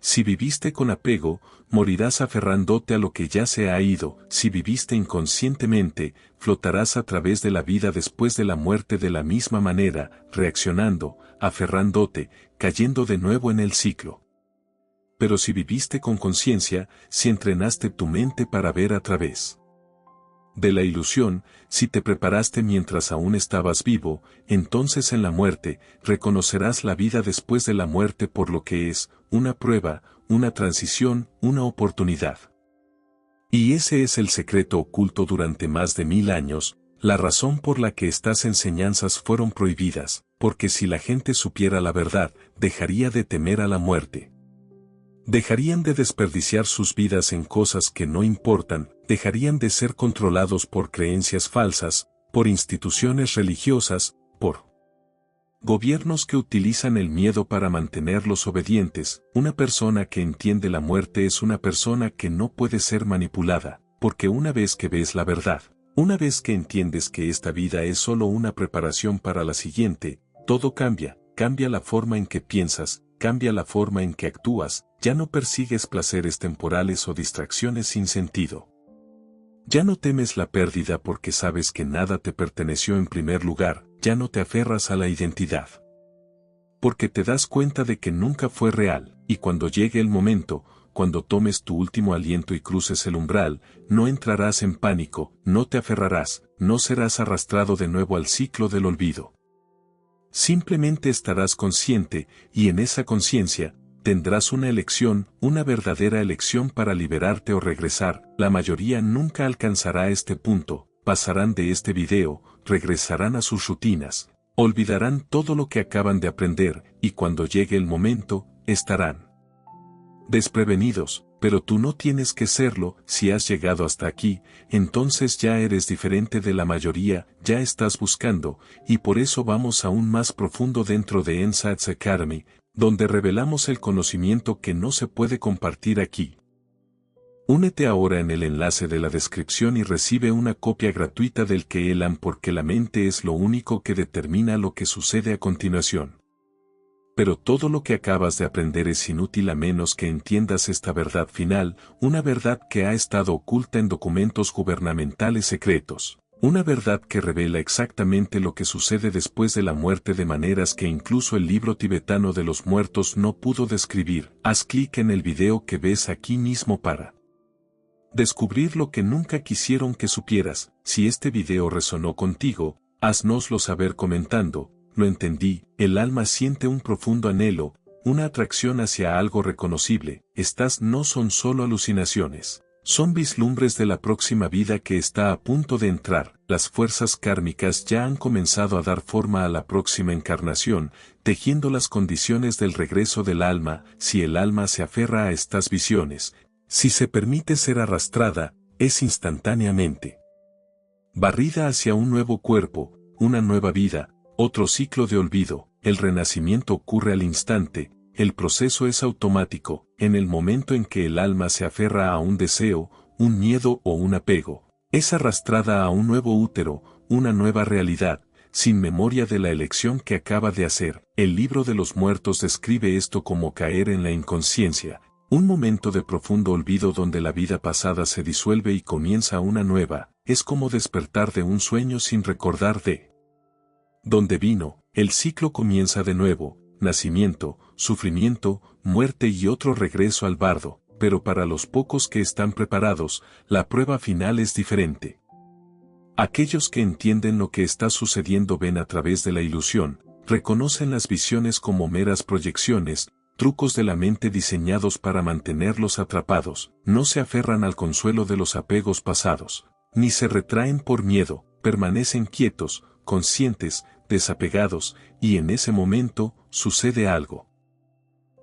Si viviste con apego, morirás aferrándote a lo que ya se ha ido. Si viviste inconscientemente, flotarás a través de la vida después de la muerte de la misma manera, reaccionando, aferrándote, cayendo de nuevo en el ciclo. Pero si viviste con conciencia, si entrenaste tu mente para ver a través de la ilusión, si te preparaste mientras aún estabas vivo, entonces en la muerte, reconocerás la vida después de la muerte por lo que es, una prueba, una transición, una oportunidad. Y ese es el secreto oculto durante más de 1000 años, la razón por la que estas enseñanzas fueron prohibidas, porque si la gente supiera la verdad, dejaría de temer a la muerte. Dejarían de desperdiciar sus vidas en cosas que no importan, dejarían de ser controlados por creencias falsas, por instituciones religiosas, por gobiernos que utilizan el miedo para mantenerlos obedientes. Una persona que entiende la muerte es una persona que no puede ser manipulada, porque una vez que ves la verdad, una vez que entiendes que esta vida es solo una preparación para la siguiente, todo cambia, cambia la forma en que piensas, cambia la forma en que actúas, ya no persigues placeres temporales o distracciones sin sentido. Ya no temes la pérdida porque sabes que nada te perteneció en primer lugar, ya no te aferras a la identidad. Porque te das cuenta de que nunca fue real, y cuando llegue el momento, cuando tomes tu último aliento y cruces el umbral, no entrarás en pánico, no te aferrarás, no serás arrastrado de nuevo al ciclo del olvido. Simplemente estarás consciente, y en esa conciencia, tendrás una elección, una verdadera elección para liberarte o regresar. La mayoría nunca alcanzará este punto, pasarán de este video, regresarán a sus rutinas, olvidarán todo lo que acaban de aprender, y cuando llegue el momento, estarán desprevenidos, pero tú no tienes que serlo. Si has llegado hasta aquí, entonces ya eres diferente de la mayoría, ya estás buscando, y por eso vamos aún más profundo dentro de Insights Academy, donde revelamos el conocimiento que no se puede compartir aquí. Únete ahora en el enlace de la descripción y recibe una copia gratuita del Keelan, porque la mente es lo único que determina lo que sucede a continuación. Pero todo lo que acabas de aprender es inútil a menos que entiendas esta verdad final, una verdad que ha estado oculta en documentos gubernamentales secretos. Una verdad que revela exactamente lo que sucede después de la muerte de maneras que incluso el libro tibetano de los muertos no pudo describir. Haz clic en el video que ves aquí mismo para descubrir lo que nunca quisieron que supieras. Si este video resonó contigo, haznoslo saber comentando. Lo entendí, el alma siente un profundo anhelo, una atracción hacia algo reconocible. Estas no son solo alucinaciones. Son vislumbres de la próxima vida que está a punto de entrar. Las fuerzas kármicas ya han comenzado a dar forma a la próxima encarnación, tejiendo las condiciones del regreso del alma. Si el alma se aferra a estas visiones, si se permite ser arrastrada, es instantáneamente barrida hacia un nuevo cuerpo, una nueva vida, otro ciclo de olvido. El renacimiento ocurre al instante. El proceso es automático, en el momento en que el alma se aferra a un deseo, un miedo o un apego, es arrastrada a un nuevo útero, una nueva realidad, sin memoria de la elección que acaba de hacer. El libro de los muertos describe esto como caer en la inconsciencia, un momento de profundo olvido donde la vida pasada se disuelve y comienza una nueva. Es como despertar de un sueño sin recordar de dónde vino. El ciclo comienza de nuevo. Nacimiento, sufrimiento, muerte y otro regreso al bardo, pero para los pocos que están preparados, la prueba final es diferente. Aquellos que entienden lo que está sucediendo ven a través de la ilusión, reconocen las visiones como meras proyecciones, trucos de la mente diseñados para mantenerlos atrapados, no se aferran al consuelo de los apegos pasados, ni se retraen por miedo, permanecen quietos, conscientes, desapegados, y en ese momento, sucede algo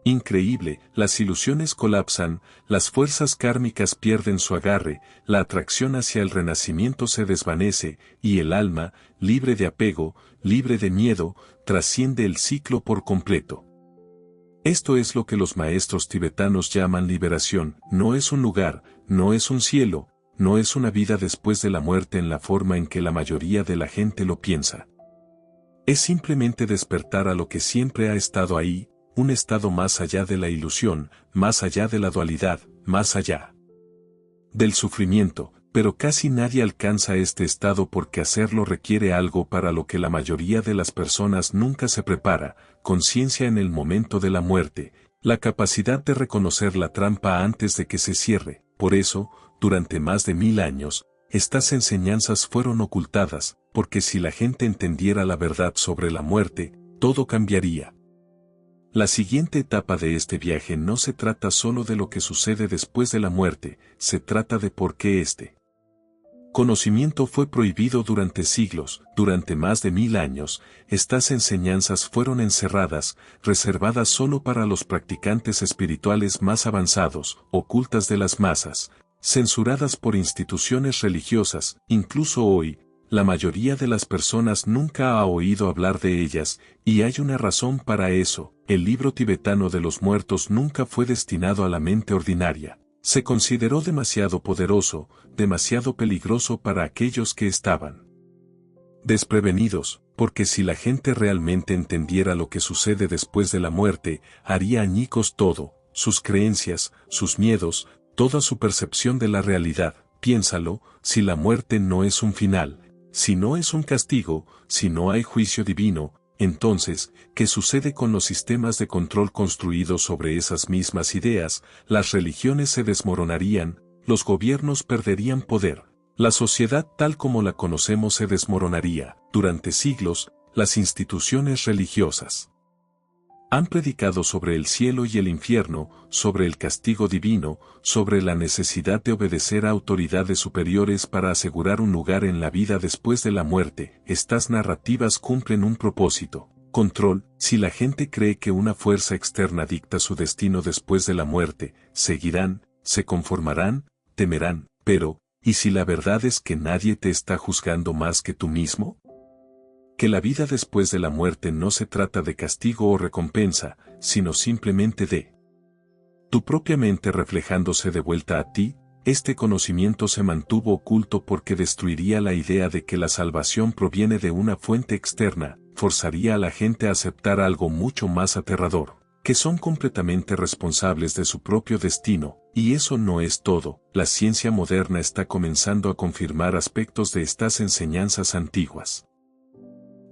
increíble, las ilusiones colapsan, las fuerzas kármicas pierden su agarre, la atracción hacia el renacimiento se desvanece, y el alma, libre de apego, libre de miedo, trasciende el ciclo por completo. Esto es lo que los maestros tibetanos llaman liberación, no es un lugar, no es un cielo, no es una vida después de la muerte en la forma en que la mayoría de la gente lo piensa. Es simplemente despertar a lo que siempre ha estado ahí, un estado más allá de la ilusión, más allá de la dualidad, más allá del sufrimiento, pero casi nadie alcanza este estado porque hacerlo requiere algo para lo que la mayoría de las personas nunca se prepara, conciencia en el momento de la muerte, la capacidad de reconocer la trampa antes de que se cierre. Por eso, durante más de 1000 años, estas enseñanzas fueron ocultadas, porque si la gente entendiera la verdad sobre la muerte, todo cambiaría. La siguiente etapa de este viaje no se trata solo de lo que sucede después de la muerte, se trata de por qué este conocimiento fue prohibido durante siglos, durante más de 1000 años, estas enseñanzas fueron encerradas, reservadas solo para los practicantes espirituales más avanzados, ocultas de las masas, censuradas por instituciones religiosas, incluso hoy, la mayoría de las personas nunca ha oído hablar de ellas, y hay una razón para eso, el libro tibetano de los muertos nunca fue destinado a la mente ordinaria. Se consideró demasiado poderoso, demasiado peligroso para aquellos que estaban desprevenidos, porque si la gente realmente entendiera lo que sucede después de la muerte, haría añicos todo, sus creencias, sus miedos, toda su percepción de la realidad. Piénsalo, si la muerte no es un final, si no es un castigo, si no hay juicio divino, entonces, ¿qué sucede con los sistemas de control construidos sobre esas mismas ideas? Las religiones se desmoronarían, los gobiernos perderían poder, la sociedad tal como la conocemos se desmoronaría. Durante siglos, las instituciones religiosas han predicado sobre el cielo y el infierno, sobre el castigo divino, sobre la necesidad de obedecer a autoridades superiores para asegurar un lugar en la vida después de la muerte. Estas narrativas cumplen un propósito: control. Si la gente cree que una fuerza externa dicta su destino después de la muerte, seguirán, se conformarán, temerán. Pero, ¿y si la verdad es que nadie te está juzgando más que tú mismo? Que la vida después de la muerte no se trata de castigo o recompensa, sino simplemente de tu propia mente reflejándose de vuelta a ti. Este conocimiento se mantuvo oculto porque destruiría la idea de que la salvación proviene de una fuente externa, forzaría a la gente a aceptar algo mucho más aterrador, que son completamente responsables de su propio destino, y eso no es todo. La ciencia moderna está comenzando a confirmar aspectos de estas enseñanzas antiguas.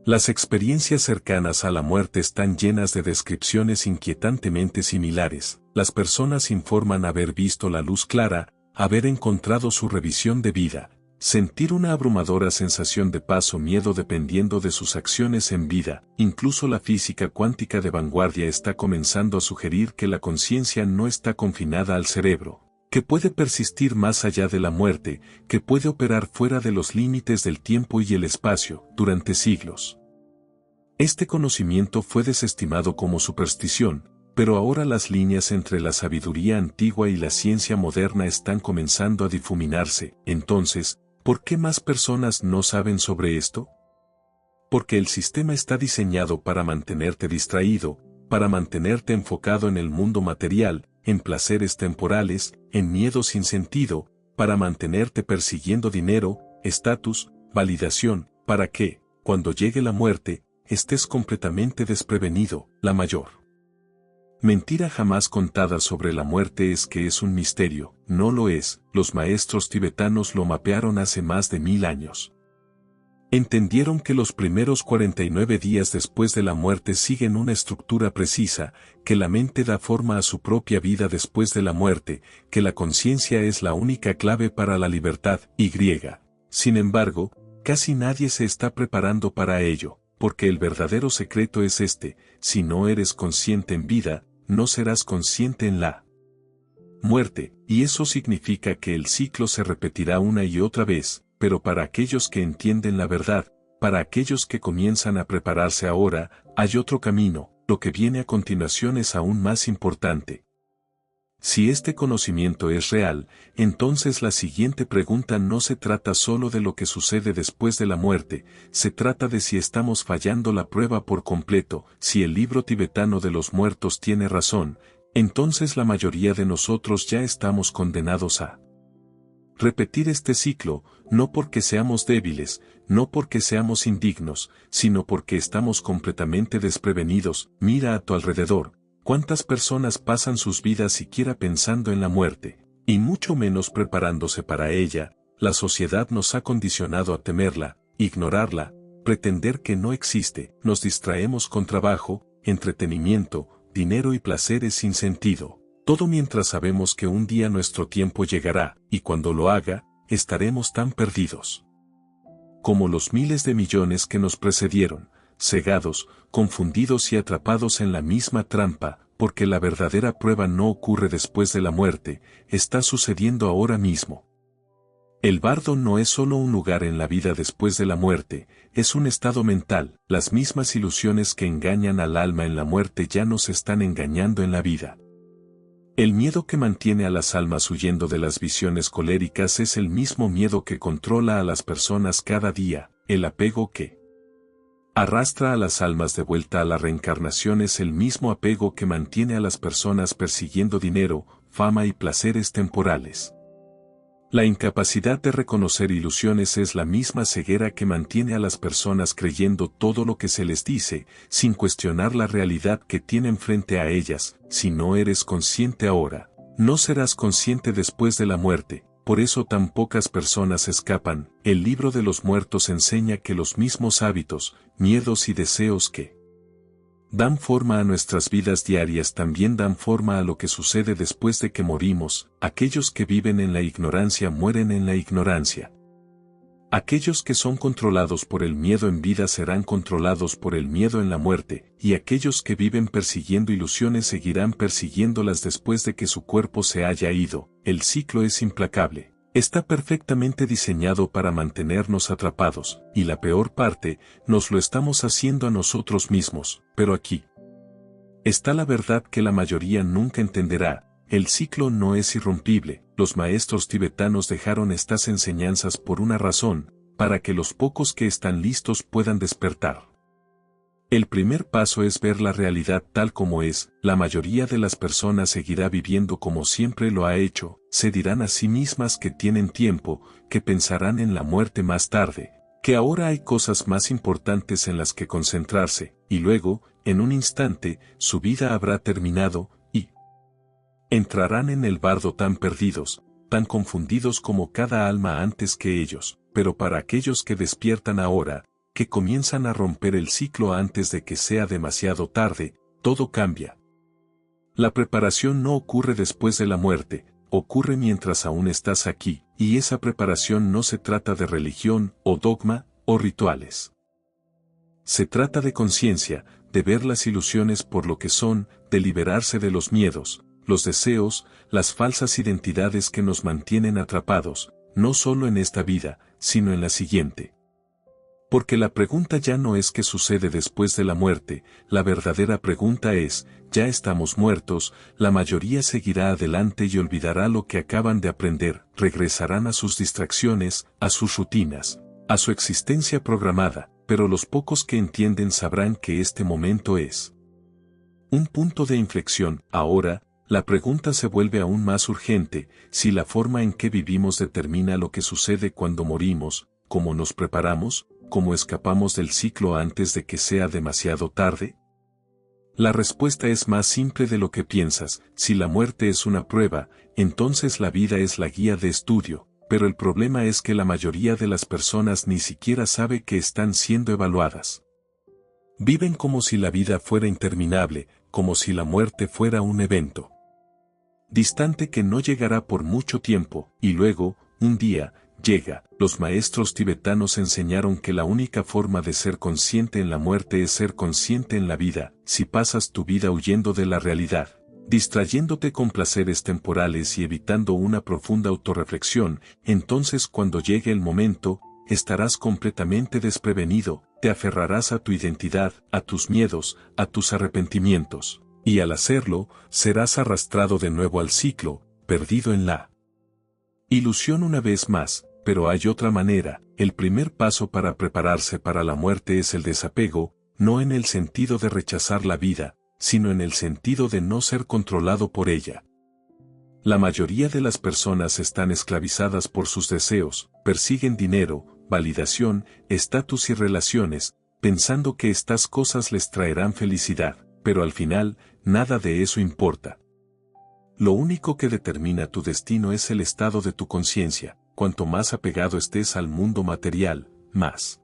Las experiencias cercanas a la muerte están llenas de descripciones inquietantemente similares. Las personas informan haber visto la luz clara, haber encontrado su revisión de vida, sentir una abrumadora sensación de paz o miedo dependiendo de sus acciones en vida. Incluso la física cuántica de vanguardia está comenzando a sugerir que la conciencia no está confinada al cerebro, que puede persistir más allá de la muerte, que puede operar fuera de los límites del tiempo y el espacio. Durante siglos, este conocimiento fue desestimado como superstición, pero ahora las líneas entre la sabiduría antigua y la ciencia moderna están comenzando a difuminarse. Entonces, ¿por qué más personas no saben sobre esto? Porque el sistema está diseñado para mantenerte distraído, para mantenerte enfocado en el mundo material, en placeres temporales, en miedo sin sentido, para mantenerte persiguiendo dinero, estatus, validación, para que, cuando llegue la muerte, estés completamente desprevenido. La mayor mentira jamás contada sobre la muerte es que es un misterio. No lo es. Los maestros tibetanos lo mapearon hace más de 1000 años. Entendieron que los primeros 49 días después de la muerte siguen una estructura precisa, que la mente da forma a su propia vida después de la muerte, que la conciencia es la única clave para la libertad. Sin embargo, casi nadie se está preparando para ello, porque el verdadero secreto es este: si no eres consciente en vida, no serás consciente en la muerte, y eso significa que el ciclo se repetirá una y otra vez. pero para aquellos que entienden la verdad, para aquellos que comienzan a prepararse ahora, hay otro camino, lo que viene a continuación es aún más importante. Si este conocimiento es real, entonces la siguiente pregunta no se trata solo de lo que sucede después de la muerte, se trata de si estamos fallando la prueba por completo. Si el libro tibetano de los muertos tiene razón, entonces la mayoría de nosotros ya estamos condenados a repetir este ciclo, no porque seamos débiles, no porque seamos indignos, sino porque estamos completamente desprevenidos. Mira a tu alrededor. ¿Cuántas personas pasan sus vidas siquiera pensando en la muerte, y mucho menos preparándose para ella? La sociedad nos ha condicionado a temerla, ignorarla, pretender que no existe. Nos distraemos con trabajo, entretenimiento, dinero y placeres sin sentido. Todo mientras sabemos que un día nuestro tiempo llegará, y cuando lo haga, estaremos tan perdidos como los miles de millones que nos precedieron, cegados, confundidos y atrapados en la misma trampa, porque la verdadera prueba no ocurre después de la muerte, está sucediendo ahora mismo. El bardo no es solo un lugar en la vida después de la muerte, es un estado mental. Las mismas ilusiones que engañan al alma en la muerte ya nos están engañando en la vida. El miedo que mantiene a las almas huyendo de las visiones coléricas es el mismo miedo que controla a las personas cada día. El apego que arrastra a las almas de vuelta a la reencarnación es el mismo apego que mantiene a las personas persiguiendo dinero, fama y placeres temporales. La incapacidad de reconocer ilusiones es la misma ceguera que mantiene a las personas creyendo todo lo que se les dice, sin cuestionar la realidad que tienen frente a ellas. Si no eres consciente ahora, no serás consciente después de la muerte. Por eso tan pocas personas escapan. El libro de los muertos enseña que los mismos hábitos, miedos y deseos que dan forma a nuestras vidas diarias también dan forma a lo que sucede después de que morimos. Aquellos que viven en la ignorancia mueren en la ignorancia. Aquellos que son controlados por el miedo en vida serán controlados por el miedo en la muerte, y aquellos que viven persiguiendo ilusiones seguirán persiguiéndolas después de que su cuerpo se haya ido. El ciclo es implacable. Está perfectamente diseñado para mantenernos atrapados, y la peor parte, nos lo estamos haciendo a nosotros mismos. Pero aquí está la verdad que la mayoría nunca entenderá. El ciclo no es irrompible. Los maestros tibetanos dejaron estas enseñanzas por una razón, para que los pocos que están listos puedan despertar. El primer paso es ver la realidad tal como es. La mayoría de las personas seguirá viviendo como siempre lo ha hecho, se dirán a sí mismas que tienen tiempo, que pensarán en la muerte más tarde, que ahora hay cosas más importantes en las que concentrarse, y luego, en un instante, su vida habrá terminado, y entrarán en el bardo tan perdidos, tan confundidos como cada alma antes que ellos. Pero para aquellos que despiertan ahora, que comienzan a romper el ciclo antes de que sea demasiado tarde, todo cambia. La preparación no ocurre después de la muerte, ocurre mientras aún estás aquí, y esa preparación no se trata de religión, o dogma, o rituales. Se trata de conciencia, de ver las ilusiones por lo que son, de liberarse de los miedos, los deseos, las falsas identidades que nos mantienen atrapados, no solo en esta vida, sino en la siguiente. Porque la pregunta ya no es qué sucede después de la muerte, la verdadera pregunta es, ya estamos muertos, la mayoría seguirá adelante y olvidará lo que acaban de aprender, regresarán a sus distracciones, a sus rutinas, a su existencia programada, pero los pocos que entienden sabrán que este momento es un punto de inflexión. Ahora, la pregunta se vuelve aún más urgente, si la forma en que vivimos determina lo que sucede cuando morimos, cómo nos preparamos, cómo escapamos del ciclo antes de que sea demasiado tarde. La respuesta es más simple de lo que piensas. Si la muerte es una prueba, entonces la vida es la guía de estudio, pero el problema es que la mayoría de las personas ni siquiera sabe que están siendo evaluadas. Viven como si la vida fuera interminable, como si la muerte fuera un evento distante que no llegará por mucho tiempo, y luego, un día, llega. Los maestros tibetanos enseñaron que la única forma de ser consciente en la muerte es ser consciente en la vida. Si pasas tu vida huyendo de la realidad, distrayéndote con placeres temporales y evitando una profunda autorreflexión, entonces cuando llegue el momento, estarás completamente desprevenido, te aferrarás a tu identidad, a tus miedos, a tus arrepentimientos, y al hacerlo, serás arrastrado de nuevo al ciclo, perdido en la ilusión una vez más. Pero hay otra manera. El primer paso para prepararse para la muerte es el desapego, no en el sentido de rechazar la vida, sino en el sentido de no ser controlado por ella. La mayoría de las personas están esclavizadas por sus deseos, persiguen dinero, validación, estatus y relaciones, pensando que estas cosas les traerán felicidad, pero al final, nada de eso importa. Lo único que determina tu destino es el estado de tu conciencia. Cuanto más apegado estés al mundo material, más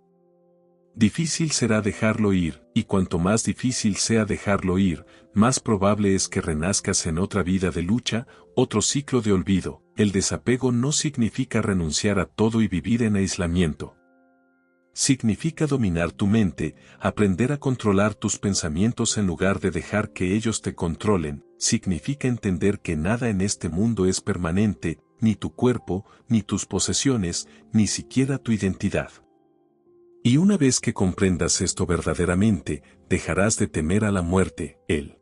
difícil será dejarlo ir, y cuanto más difícil sea dejarlo ir, más probable es que renazcas en otra vida de lucha, otro ciclo de olvido. El desapego no significa renunciar a todo y vivir en aislamiento. Significa dominar tu mente, aprender a controlar tus pensamientos en lugar de dejar que ellos te controlen. Significa entender que nada en este mundo es permanente, ni tu cuerpo, ni tus posesiones, ni siquiera tu identidad. Y una vez que comprendas esto verdaderamente, dejarás de temer a la muerte. El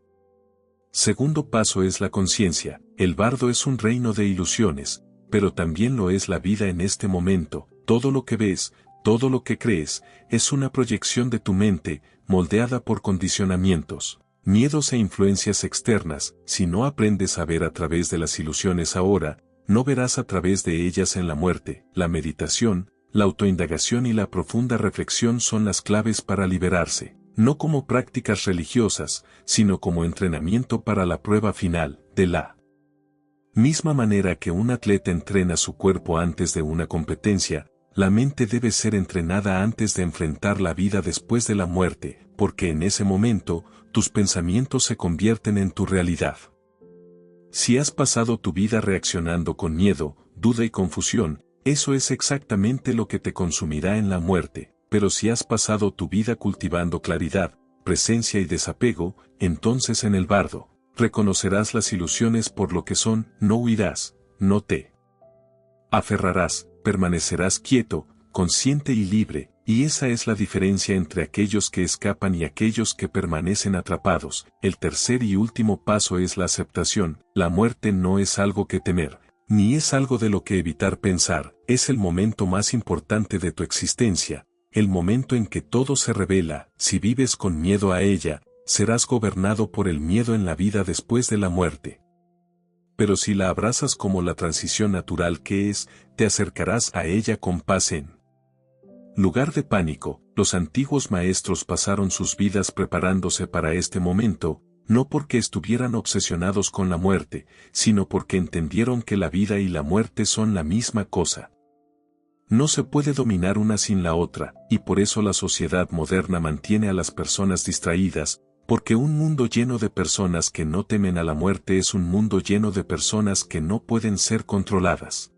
segundo paso es la conciencia. El bardo es un reino de ilusiones, pero también lo es la vida en este momento. Todo lo que ves, todo lo que crees, es una proyección de tu mente, moldeada por condicionamientos, miedos e influencias externas. Si no aprendes a ver a través de las ilusiones ahora, no verás a través de ellas en la muerte. La meditación, la autoindagación y la profunda reflexión son las claves para liberarse, no como prácticas religiosas, sino como entrenamiento para la prueba final. De la misma manera que un atleta entrena su cuerpo antes de una competencia, la mente debe ser entrenada antes de enfrentar la vida después de la muerte, porque en ese momento, tus pensamientos se convierten en tu realidad. Si has pasado tu vida reaccionando con miedo, duda y confusión, eso es exactamente lo que te consumirá en la muerte. Pero si has pasado tu vida cultivando claridad, presencia y desapego, entonces en el bardo, reconocerás las ilusiones por lo que son, no huirás, no te aferrarás, permanecerás quieto, consciente y libre, y esa es la diferencia entre aquellos que escapan y aquellos que permanecen atrapados. El tercer y último paso es la aceptación. La muerte no es algo que temer, ni es algo de lo que evitar pensar, es el momento más importante de tu existencia, el momento en que todo se revela. Si vives con miedo a ella, serás gobernado por el miedo en la vida después de la muerte. Pero si la abrazas como la transición natural que es, te acercarás a ella con paz en lugar de pánico. Los antiguos maestros pasaron sus vidas preparándose para este momento, no porque estuvieran obsesionados con la muerte, sino porque entendieron que la vida y la muerte son la misma cosa. No se puede dominar una sin la otra, y por eso la sociedad moderna mantiene a las personas distraídas, porque un mundo lleno de personas que no temen a la muerte es un mundo lleno de personas que no pueden ser controladas.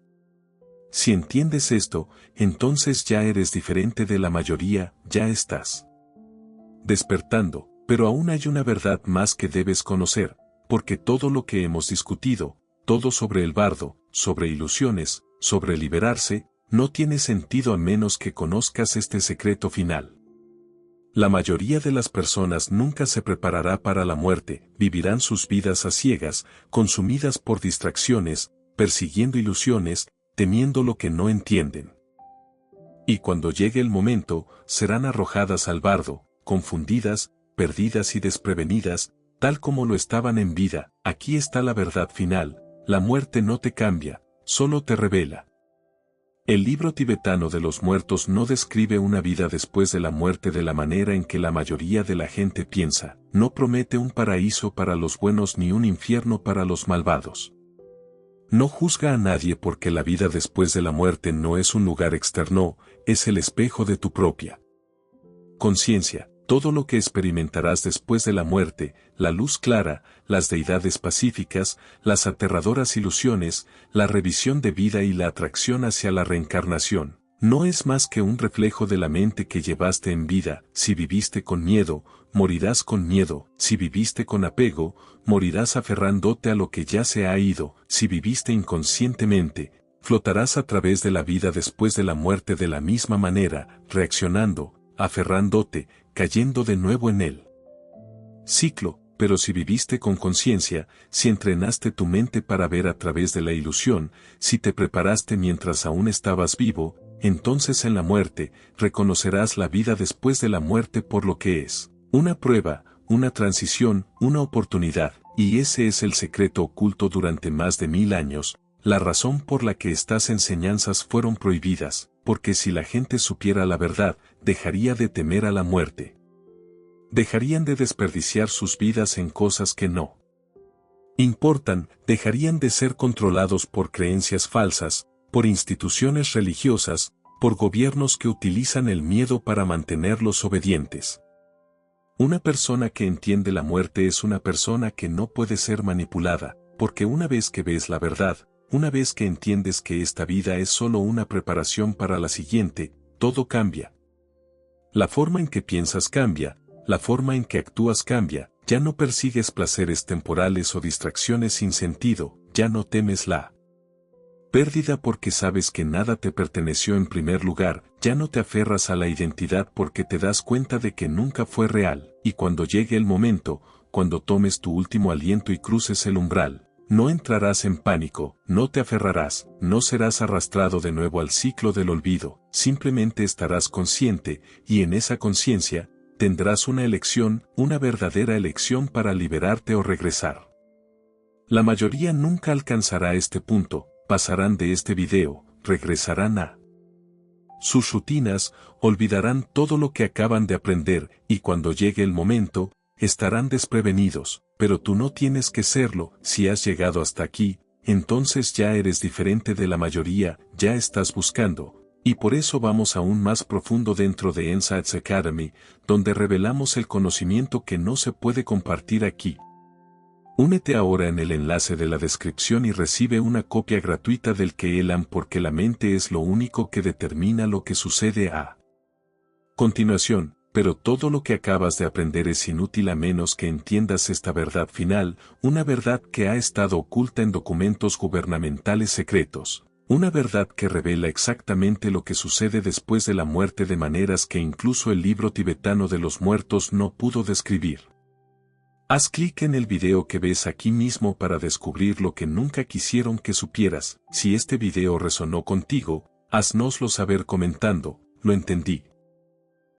Si entiendes esto, entonces ya eres diferente de la mayoría, ya estás despertando, pero aún hay una verdad más que debes conocer, porque todo lo que hemos discutido, todo sobre el bardo, sobre ilusiones, sobre liberarse, no tiene sentido a menos que conozcas este secreto final. La mayoría de las personas nunca se preparará para la muerte, vivirán sus vidas a ciegas, consumidas por distracciones, persiguiendo ilusiones, temiendo lo que no entienden. Y cuando llegue el momento, serán arrojadas al bardo, confundidas, perdidas y desprevenidas, tal como lo estaban en vida. Aquí está la verdad final: la muerte no te cambia, solo te revela. El libro tibetano de los muertos no describe una vida después de la muerte de la manera en que la mayoría de la gente piensa. No promete un paraíso para los buenos ni un infierno para los malvados. No juzga a nadie porque la vida después de la muerte no es un lugar externo, es el espejo de tu propia conciencia. Todo lo que experimentarás después de la muerte, la luz clara, las deidades pacíficas, las aterradoras ilusiones, la revisión de vida y la atracción hacia la reencarnación, No es más que un reflejo de la mente que llevaste en vida. Si viviste con miedo, morirás con miedo. Si viviste con apego, morirás aferrándote a lo que ya se ha ido. Si viviste inconscientemente, flotarás a través de la vida después de la muerte de la misma manera, reaccionando, aferrándote, cayendo de nuevo en él. Ciclo. Pero si viviste con conciencia, si entrenaste tu mente para ver a través de la ilusión, si te preparaste mientras aún estabas vivo, entonces en la muerte, reconocerás la vida después de la muerte por lo que es. Una prueba, una transición, una oportunidad, y ese es el secreto oculto durante más de 1000 años, la razón por la que estas enseñanzas fueron prohibidas, porque si la gente supiera la verdad, dejaría de temer a la muerte. Dejarían de desperdiciar sus vidas en cosas que no importan, dejarían de ser controlados por creencias falsas, por instituciones religiosas, por gobiernos que utilizan el miedo para mantenerlos obedientes. Una persona que entiende la muerte es una persona que no puede ser manipulada, porque una vez que ves la verdad, una vez que entiendes que esta vida es solo una preparación para la siguiente, todo cambia. La forma en que piensas cambia. La forma en que actúas cambia, ya no persigues placeres temporales o distracciones sin sentido, ya no temes la pérdida porque sabes que nada te perteneció en primer lugar, ya no te aferras a la identidad porque te das cuenta de que nunca fue real, y cuando llegue el momento, cuando tomes tu último aliento y cruces el umbral, no entrarás en pánico, no te aferrarás, no serás arrastrado de nuevo al ciclo del olvido, simplemente estarás consciente, y en esa conciencia, tendrás una elección, una verdadera elección para liberarte o regresar. La mayoría nunca alcanzará este punto, pasarán de este video, regresarán a sus rutinas, olvidarán todo lo que acaban de aprender, y cuando llegue el momento, estarán desprevenidos, pero tú no tienes que serlo. Si has llegado hasta aquí, entonces ya eres diferente de la mayoría, ya estás buscando. Y por eso vamos aún más profundo dentro de Insights Academy, donde revelamos el conocimiento que no se puede compartir aquí. Únete ahora en el enlace de la descripción y recibe una copia gratuita del Keelam porque la mente es lo único que determina lo que sucede a continuación, pero todo lo que acabas de aprender es inútil a menos que entiendas esta verdad final, una verdad que ha estado oculta en documentos gubernamentales secretos. Una verdad que revela exactamente lo que sucede después de la muerte de maneras que incluso el libro tibetano de los muertos no pudo describir. Haz clic en el video que ves aquí mismo para descubrir lo que nunca quisieron que supieras. Si este video resonó contigo, haznoslo saber comentando, lo entendí.